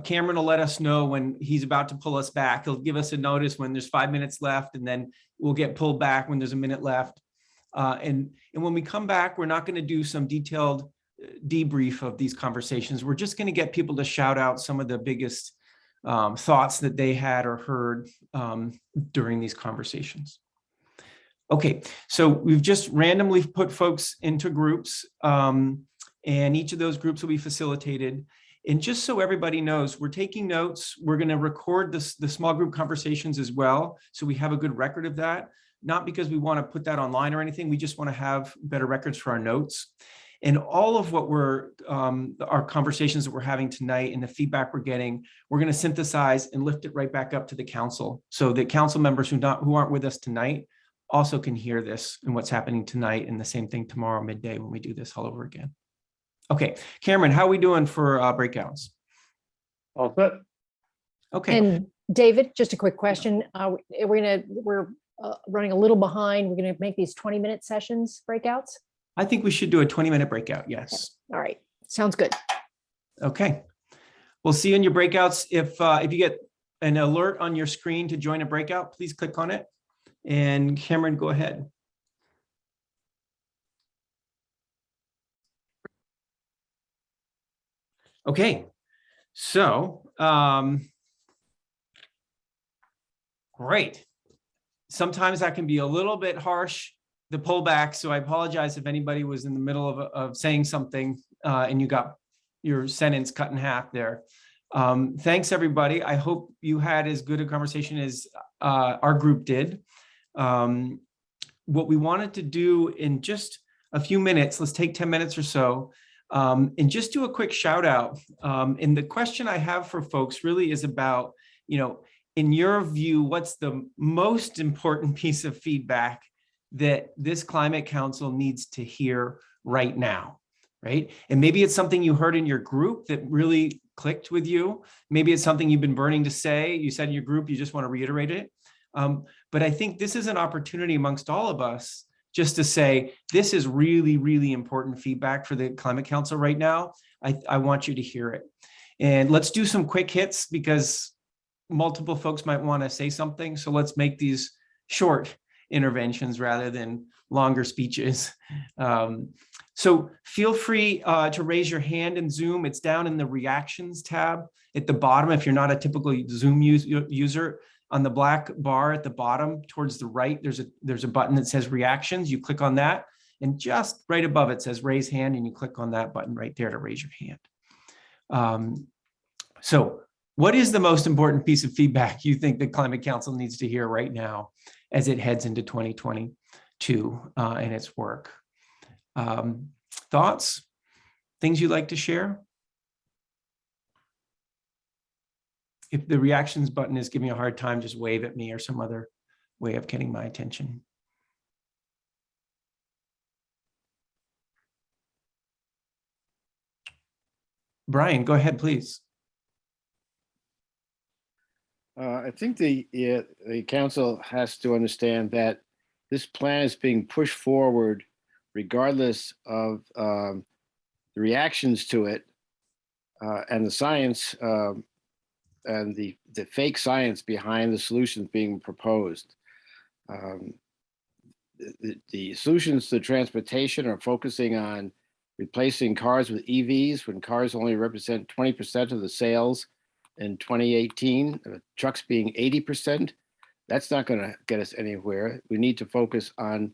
A: Cameron will let us know when he's about to pull us back. He'll give us a notice when there's 5 minutes left, and then we'll get pulled back when there's a minute left. And when we come back, we're not going to do some detailed debrief of these conversations. We're just going to get people to shout out some of the biggest thoughts that they had or heard during these conversations. Okay, so we've just randomly put folks into groups, and each of those groups will be facilitated. And just so everybody knows, we're taking notes. We're going to record the small group conversations as well, so we have a good record of that. Not because we want to put that online or anything. We just want to have better records for our notes. And all of what our conversations that we're having tonight and the feedback we're getting, we're going to synthesize and lift it right back up to the council, so that council members who aren't with us tonight also can hear this and what's happening tonight, and the same thing tomorrow midday when we do this all over again. Okay, Cameron, how are we doing for breakouts?
D: All set.
A: Okay.
E: And David, just a quick question. We're running a little behind. We're going to make these 20-minute sessions breakouts.
A: I think we should do a 20-minute breakout. Yes.
E: All right. Sounds good.
A: Okay. We'll see you in your breakouts. If you get an alert on your screen to join a breakout, please click on it. And Cameron, go ahead. Okay, so great. Sometimes that can be a little bit harsh, the pullback. So I apologize if anybody was in the middle of saying something and you got your sentence cut in half there. Thanks, everybody. I hope you had as good a conversation as our group did. What we wanted to do in just a few minutes, let's take 10 minutes or so, and just do a quick shout out. And the question I have for folks really is about, in your view, what's the most important piece of feedback that this climate council needs to hear right now, right? And maybe it's something you heard in your group that really clicked with you. Maybe it's something you've been burning to say. You said in your group, you just want to reiterate it. But I think this is an opportunity amongst all of us just to say, this is really, really important feedback for the Climate Council right now. I want you to hear it. And let's do some quick hits because multiple folks might want to say something. So let's make these short interventions rather than longer speeches. So feel free to raise your hand in Zoom. It's down in the reactions tab at the bottom. If you're not a typical Zoom user, on the black bar at the bottom towards the right, there's a button that says reactions. You click on that, and just right above it says raise hand, and you click on that button right there to raise your hand. So what is the most important piece of feedback you think the Climate Council needs to hear right now as it heads into 2022 and its work? Thoughts, things you'd like to share? If the reactions button is giving you a hard time, just wave at me or some other way of getting my attention. Brian, go ahead, please.
D: I think the council has to understand that this plan is being pushed forward regardless of the reactions to it and the science and the fake science behind the solutions being proposed. The solutions to transportation are focusing on replacing cars with EVs when cars only represent 20% of the sales in 2018, trucks being 80%. That's not going to get us anywhere. We need to focus on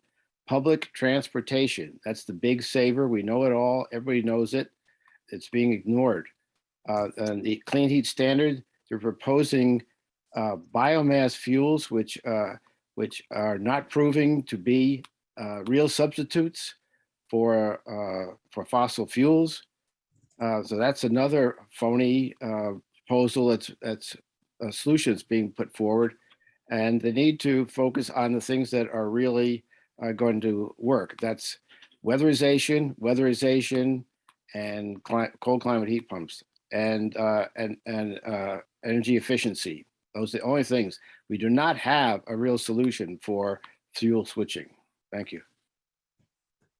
D: public transportation. That's the big saver. We know it all. Everybody knows it. It's being ignored. And the clean heat standard, they're proposing biomass fuels, which are not proving to be real substitutes for fossil fuels. So that's another phony proposal that's a solution that's being put forward. And they need to focus on the things that are really going to work. That's weatherization, and cold climate heat pumps, and energy efficiency. Those are the only things. We do not have a real solution for fuel switching. Thank you.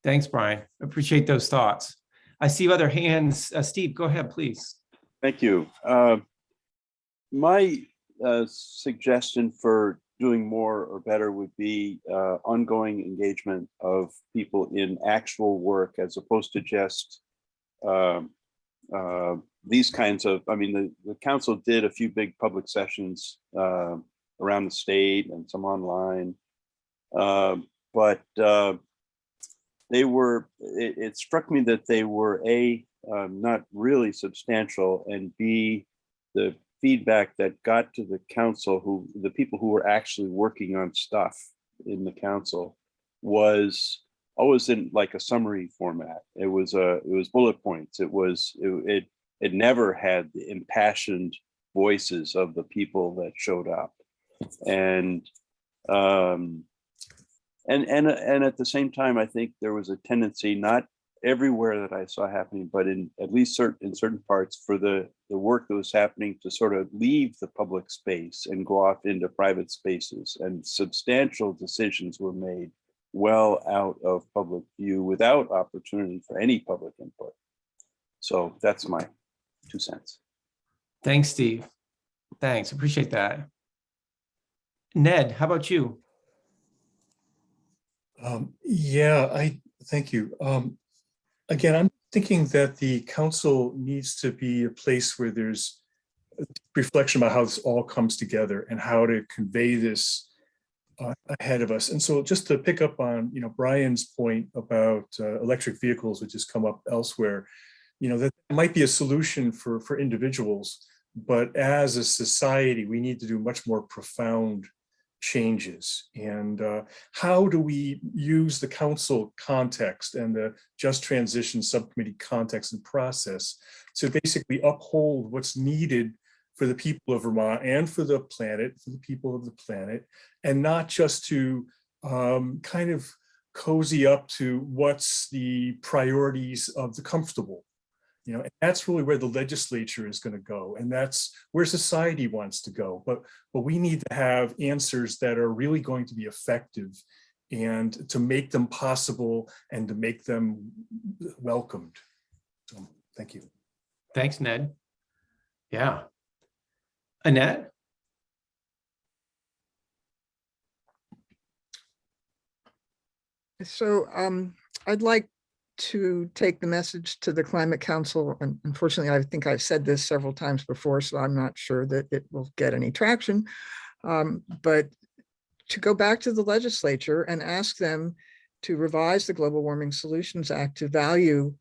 A: Thanks, Brian. Appreciate those thoughts. I see other hands. Steve, go ahead, please.
F: Thank you. My suggestion for doing more or better would be ongoing engagement of people in actual work as opposed to just these kinds of, I mean, the council did a few big public sessions around the state and some online, but they were, it struck me that they were A, not really substantial, and B, the feedback that got to the council, the people who were actually working on stuff in the council, was always in like a summary format. It was bullet points. It never had the impassioned voices of the people that showed up, and at the same time, I think there was a tendency, not everywhere that I saw happening, but in at least in certain parts, for the work that was happening to sort of leave the public space and go off into private spaces, and substantial decisions were made well out of public view without opportunity for any public input. So that's my 2 cents.
A: Thanks, Steve. Thanks, appreciate that. Ned, how about you?
G: Yeah, thank you. Again, I'm thinking that the council needs to be a place where there's a reflection about how this all comes together and how to convey this ahead of us. And so just to pick up on, Brian's point about electric vehicles, which has come up elsewhere, that might be a solution for individuals, but as a society, we need to do much more profound changes. And how do we use the council context and the Just Transition Subcommittee context and process to basically uphold what's needed for the people of Vermont and for the planet, for the people of the planet, and not just to kind of cozy up to what's the priorities of the comfortable. And that's really where the legislature is going to go, and that's where society wants to go. But we need to have answers that are really going to be effective, and to make them possible and to make them welcomed. So, thank you.
A: Thanks, Ned. Yeah. Annette?
H: So I'd like to take the message to the Climate Council. And unfortunately, I think I've said this several times before, so I'm not sure that it will get any traction. But to go back to the legislature and ask them to revise the Global Warming Solutions Act to value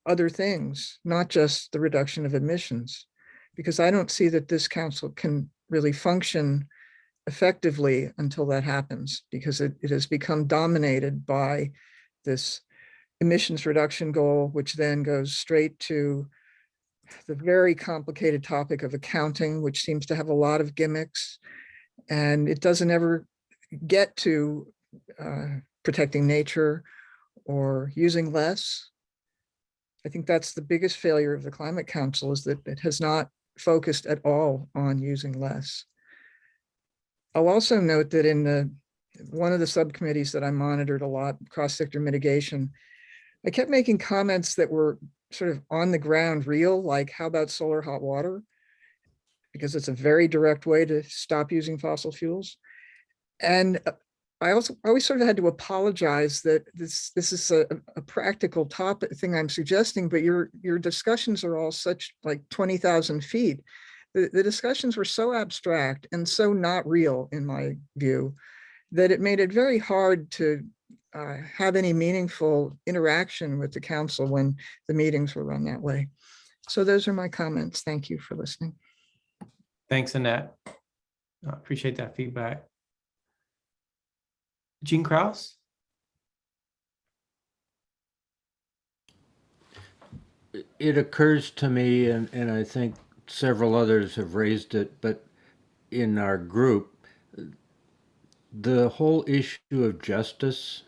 H: other things, not just the reduction of emissions, because I don't see that this council can really function effectively until that happens, because it has become dominated by this emissions reduction goal, which then goes straight to the very complicated topic of accounting, which seems to have a lot of gimmicks, and it doesn't ever get to protecting nature or using less. I think that's the biggest failure of the Climate Council, is that it has not focused at all on using less. I'll also note that in the one of the subcommittees that I monitored a lot, cross-sector mitigation, I kept making comments that were sort of on the ground real, like how about solar hot water? Because it's a very direct way to stop using fossil fuels. And I always sort of had to apologize that this is a practical topic thing I'm suggesting, but your discussions are all such like 20,000 feet. The discussions were so abstract and so not real in my view that it made it very hard to have any meaningful interaction with the council when the meetings were run that way. So those are my comments. Thank you for listening.
A: Thanks, Annette. I appreciate that feedback. Gene Krause?
I: It occurs to me, and I think several others have raised it, but in our group, the whole issue of justice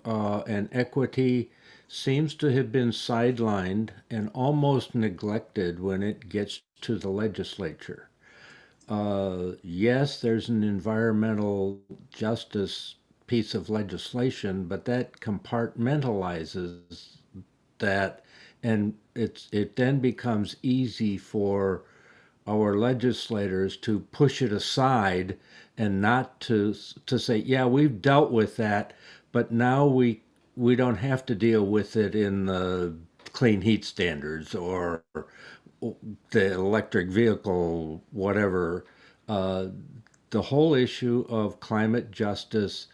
I: and equity seems to have been sidelined and almost neglected when it gets to the legislature. Yes, there's an environmental justice piece of legislation, but that compartmentalizes that, and it then becomes easy for our legislators to push it aside and not to say, yeah, we've dealt with that, but now we don't have to deal with it in the clean heat standards or the electric vehicle, whatever. The whole issue of climate justice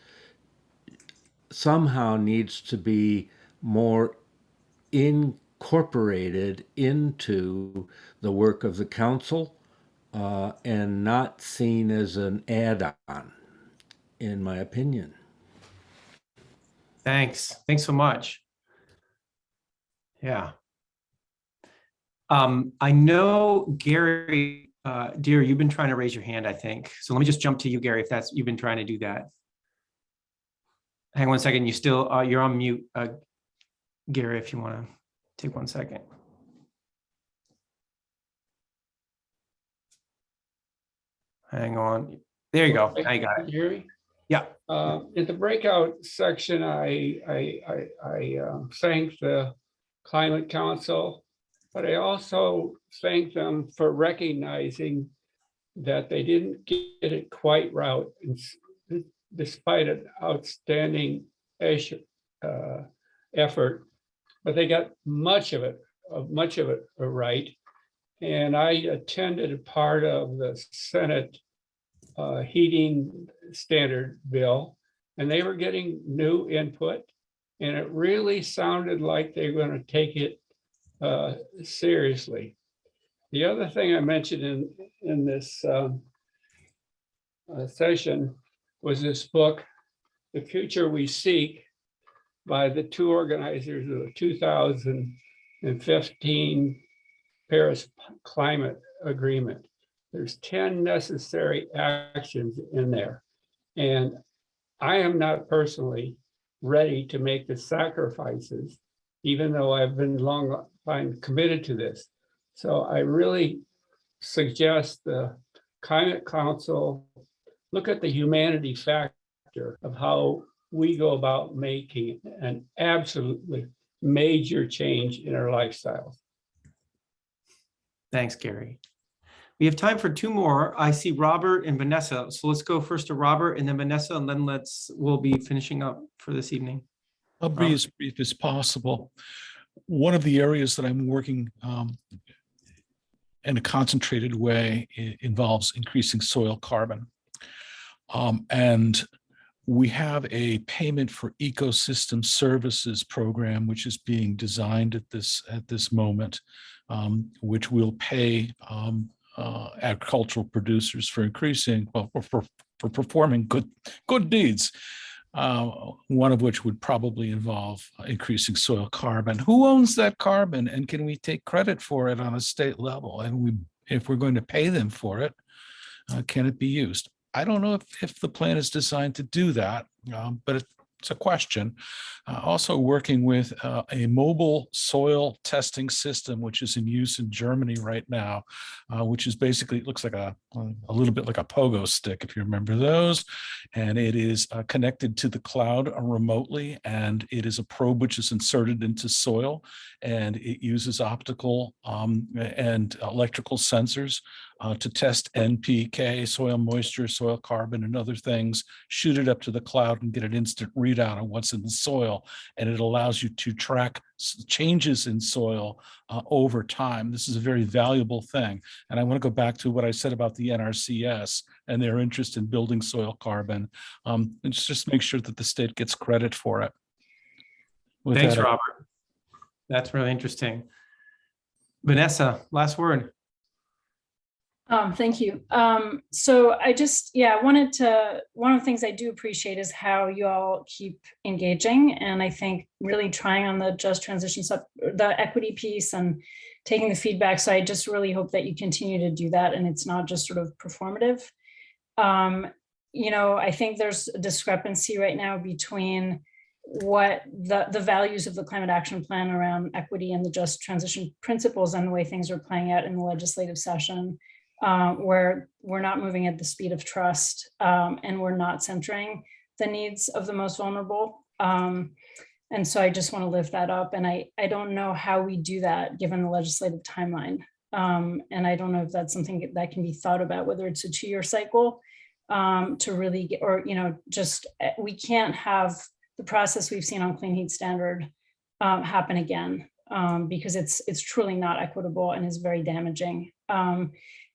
I: somehow needs to be more incorporated into the work of the council and not seen as an add-on, in my opinion.
A: Thanks. Thanks so much. Yeah. I know Gary, dear, you've been trying to raise your hand, I think. So let me just jump to you, Gary, if you've been trying to do that. Hang on 1 second. You're on mute, Gary, if you want to take 1 second. Hang on. There you go. I got it.
J: Gary?
A: Yeah.
J: In the breakout section, I thank the Climate Council, but I also thank them for recognizing that they didn't get it quite right, despite an outstanding effort, but they got much of it right. And I attended a part of the Senate heating standard bill, and they were getting new input, and it really sounded like they were going to take it seriously. The other thing I mentioned in this session was this book, The Future We Seek, by the two organizers of the 2015 Paris Climate Agreement. There's 10 necessary actions in there. And I am not personally ready to make the sacrifices, even though I've been long time committed to this. So I really suggest the Climate Council look at the humanity factor of how we go about making an absolutely major change in our lifestyles.
A: Thanks, Gary. We have time for two more. I see Robert and Vanessa. So let's go first to Robert and then Vanessa, and then we'll be finishing up for this evening.
K: I'll be as brief as possible. One of the areas that I'm working in a concentrated way involves increasing soil carbon. And we have a payment for ecosystem services program, which is being designed at this moment, which will pay agricultural producers for for performing good deeds. One of which would probably involve increasing soil carbon. Who owns that carbon, and can we take credit for it on a state level? And if we're going to pay them for it, can it be used? I don't know if the plan is designed to do that, but it's a question. Also working with a mobile soil testing system, which is in use in Germany right now, which is basically, it looks like a little bit like a pogo stick, if you remember those. And it is connected to the cloud remotely, and it is a probe which is inserted into soil, and it uses optical and electrical sensors to test NPK, soil moisture, soil carbon, and other things, shoot it up to the cloud and get an instant readout on what's in the soil. And it allows you to track changes in soil over time. This is a very valuable thing. And I want to go back to what I said about the NRCS and their interest in building soil carbon. And just make sure that the state gets credit for it. With
A: Thanks,
K: that,
A: Robert. That's really interesting. Vanessa, last word.
L: Thank you. So I just, I wanted to, one of the things I do appreciate is how you all keep engaging. And I think really trying on the just transition stuff, the equity piece and taking the feedback. So I just really hope that you continue to do that and it's not just sort of performative. I think there's a discrepancy right now between what the values of the climate action plan around equity and the just transition principles and the way things are playing out in the legislative session. Where we're not moving at the speed of trust and we're not centering the needs of the most vulnerable. And so I just want to lift that up. And I don't know how we do that given the legislative timeline. And I don't know if that's something that can be thought about, whether it's a 2-year cycle to really get, or, just we can't have the process we've seen on Clean Heat Standard happen again because it's truly not equitable and is very damaging.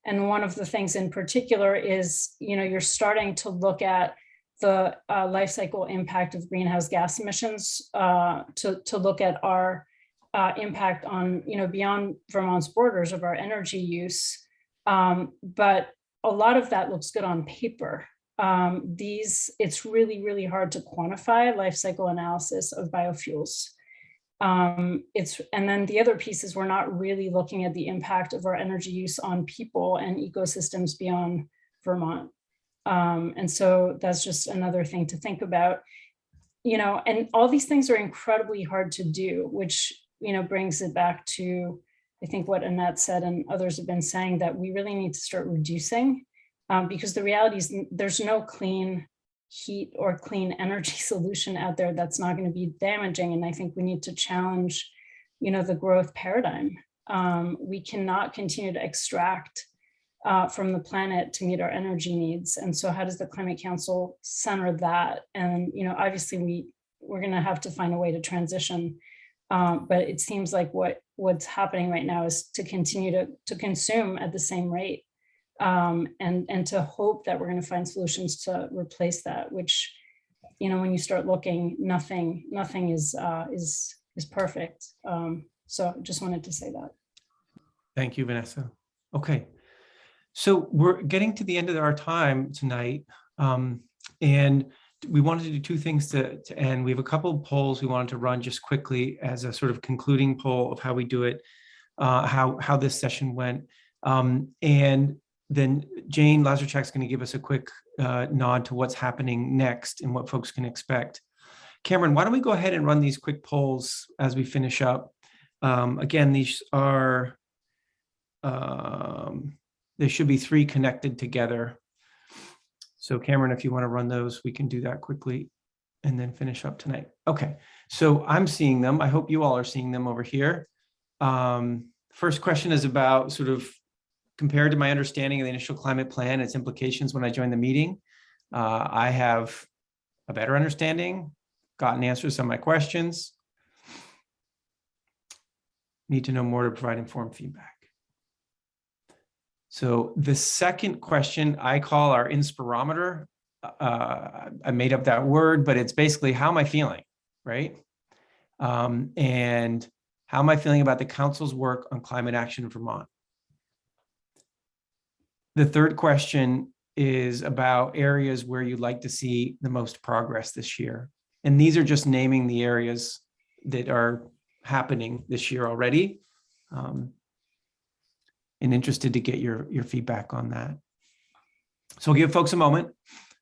L: And one of the things in particular is, you're starting to look at the life cycle impact of greenhouse gas emissions to look at our impact on, beyond Vermont's borders of our energy use. But a lot of that looks good on paper. It's really, really hard to quantify life cycle analysis of biofuels. And then the other piece is we're not really looking at the impact of our energy use on people and ecosystems beyond Vermont. And so that's just another thing to think about, and all these things are incredibly hard to do, which, brings it back to, I think what Annette said and others have been saying, that we really need to start reducing because the reality is there's no clean heat or clean energy solution out there that's not going to be damaging. And I think we need to challenge, the growth paradigm. We cannot continue to extract from the planet to meet our energy needs. And so how does the Climate Council center that? And, obviously we're going to have to find a way to transition. But it seems like what's happening right now is to continue to consume at the same rate. And to hope that we're going to find solutions to replace that, which, when you start looking, nothing is perfect. So just wanted to say that.
A: Thank you, Vanessa. Okay. So we're getting to the end of our time tonight. And we wanted to do 2 things to end. We have a couple of polls we wanted to run just quickly as a sort of concluding poll of how we do it, how this session went. And then Jane Lazarchuk's going to give us a quick nod to what's happening next and what folks can expect. Cameron, why don't we go ahead and run these quick polls as we finish up? Again, these are, there should be 3 connected together. So Cameron, if you want to run those, we can do that quickly and then finish up tonight. Okay, so I'm seeing them. I hope you all are seeing them over here. First question is about sort of compared to my understanding of the initial climate plan, its implications when I joined the meeting. I have a better understanding, gotten answers to some of my questions. Need to know more to provide informed feedback. So the second question I call our inspirometer. I made up that word, but it's basically how am I feeling, right? And how am I feeling about the council's work on climate action in Vermont? The third question is about areas where you'd like to see the most progress this year. And these are just naming the areas that are happening this year already. And interested to get your feedback on that. So we'll give folks a moment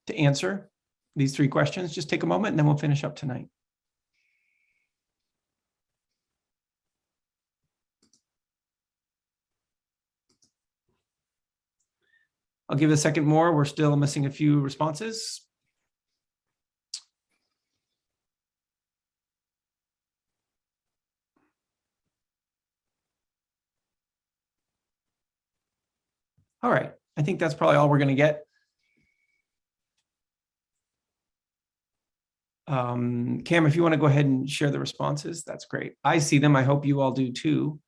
A: to answer. these three questions, just take a moment and then we'll finish up tonight. I'll give it a second more. We're still missing a few responses. All right, I think that's probably all we're going to get. Cam, if you want to go ahead and share the responses, that's great. I see them. I hope you all do too.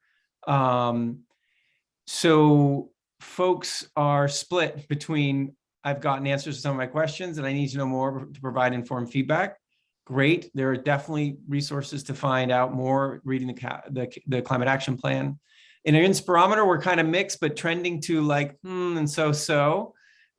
A: So folks are split between I've gotten answers to some of my questions and I need to know more to provide informed feedback. Great. There are definitely resources to find out more reading the climate action plan. In our Inspirometer, we're kind of mixed, but trending to like, and so.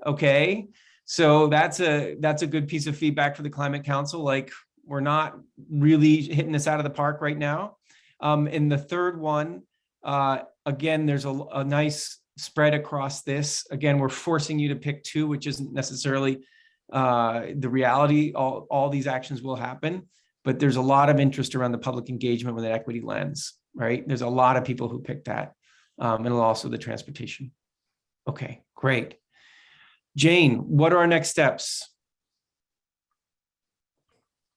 A: Okay. So that's a good piece of feedback for the Climate Council. Like, we're not really hitting this out of the park right now. In the third one, again, there's a nice spread across this. Again, we're forcing you to pick two, which isn't necessarily the reality. All these actions will happen, but there's a lot of interest around the public engagement with an equity lens, right? There's a lot of people who picked that, and also the transportation. Okay, great. Jane, what are our next steps?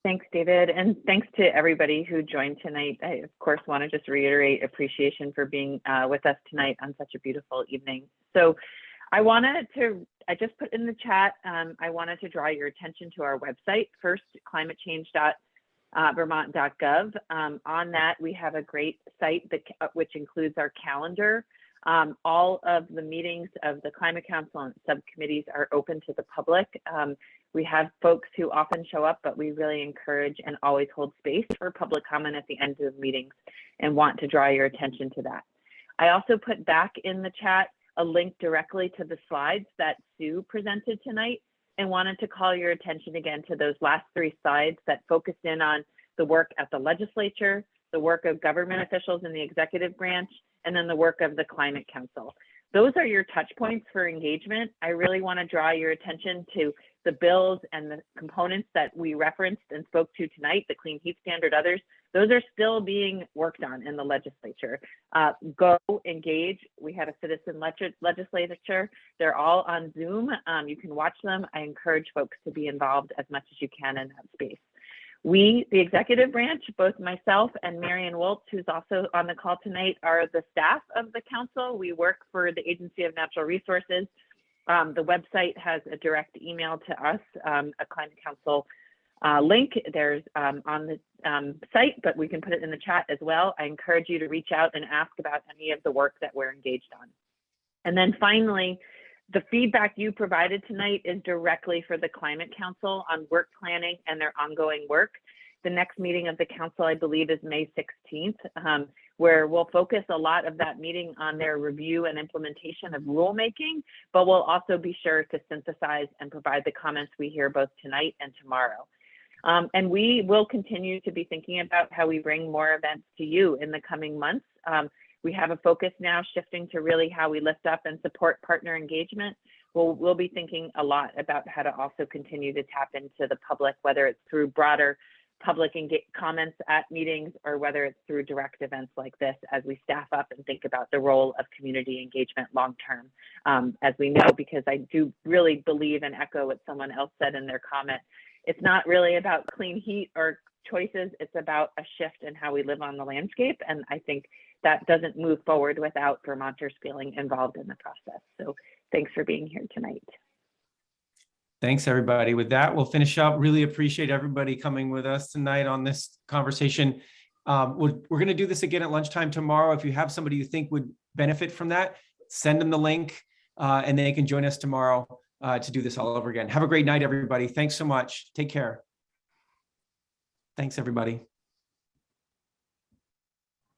C: Thanks, David, and thanks to everybody who joined tonight. I, of course, want to just reiterate appreciation for being with us tonight on such a beautiful evening. So I just put in the chat, I wanted to draw your attention to our website, first, climatechange.vermont.gov. On that, we have a great site which includes our calendar. All of the meetings of the Climate Council and subcommittees are open to the public. We have folks who often show up, but we really encourage and always hold space for public comment at the end of meetings and want to draw your attention to that. I also put back in the chat a link directly to the slides that Sue presented tonight and wanted to call your attention again to those last three slides that focused in on the work at the legislature, the work of government officials in the executive branch, and then the work of the Climate Council. Those are your touch points for engagement. I really want to draw your attention to the bills and the components that we referenced and spoke to tonight, the Clean Heat Standard, others. Those are still being worked on in the legislature. Go engage. We had a citizen legislature. They're all on Zoom. You can watch them. I encourage folks to be involved as much as you can in that space. We, the executive branch, both myself and Marion Woltz, who's also on the call tonight, are the staff of the council. We work for the Agency of Natural Resources. The website has a direct email to us, a Climate Council link. There's on the site, but we can put it in the chat as well. I encourage you to reach out and ask about any of the work that we're engaged on. And then finally, the feedback you provided tonight is directly for the Climate Council on work planning and their ongoing work. The next meeting of the council, I believe, is May 16th, where we'll focus a lot of that meeting on their review and implementation of rulemaking, but we'll also be sure to synthesize and provide the comments we hear both tonight and tomorrow. And we will continue to be thinking about how we bring more events to you in the coming months. We have a focus now shifting to really how we lift up and support partner engagement. We'll be thinking a lot about how to also continue to tap into the public, whether it's through broader public comments at meetings or whether it's through direct events like this as we staff up and think about the role of community engagement long-term. As we know, because I do really believe and echo what someone else said in their comment, it's not really about clean heat or choices, it's about a shift in how we live on the landscape. And I think that doesn't move forward without Vermonters feeling involved in the process. So thanks for being here tonight.
A: Thanks, everybody. With that, we'll finish up. Really appreciate everybody coming with us tonight on this conversation. We're going to do this again at lunchtime tomorrow. If you have somebody you think would benefit from that, send them the link and they can join us tomorrow to do this all over again. Have a great night, everybody. Thanks so much. Take care. Thanks, everybody.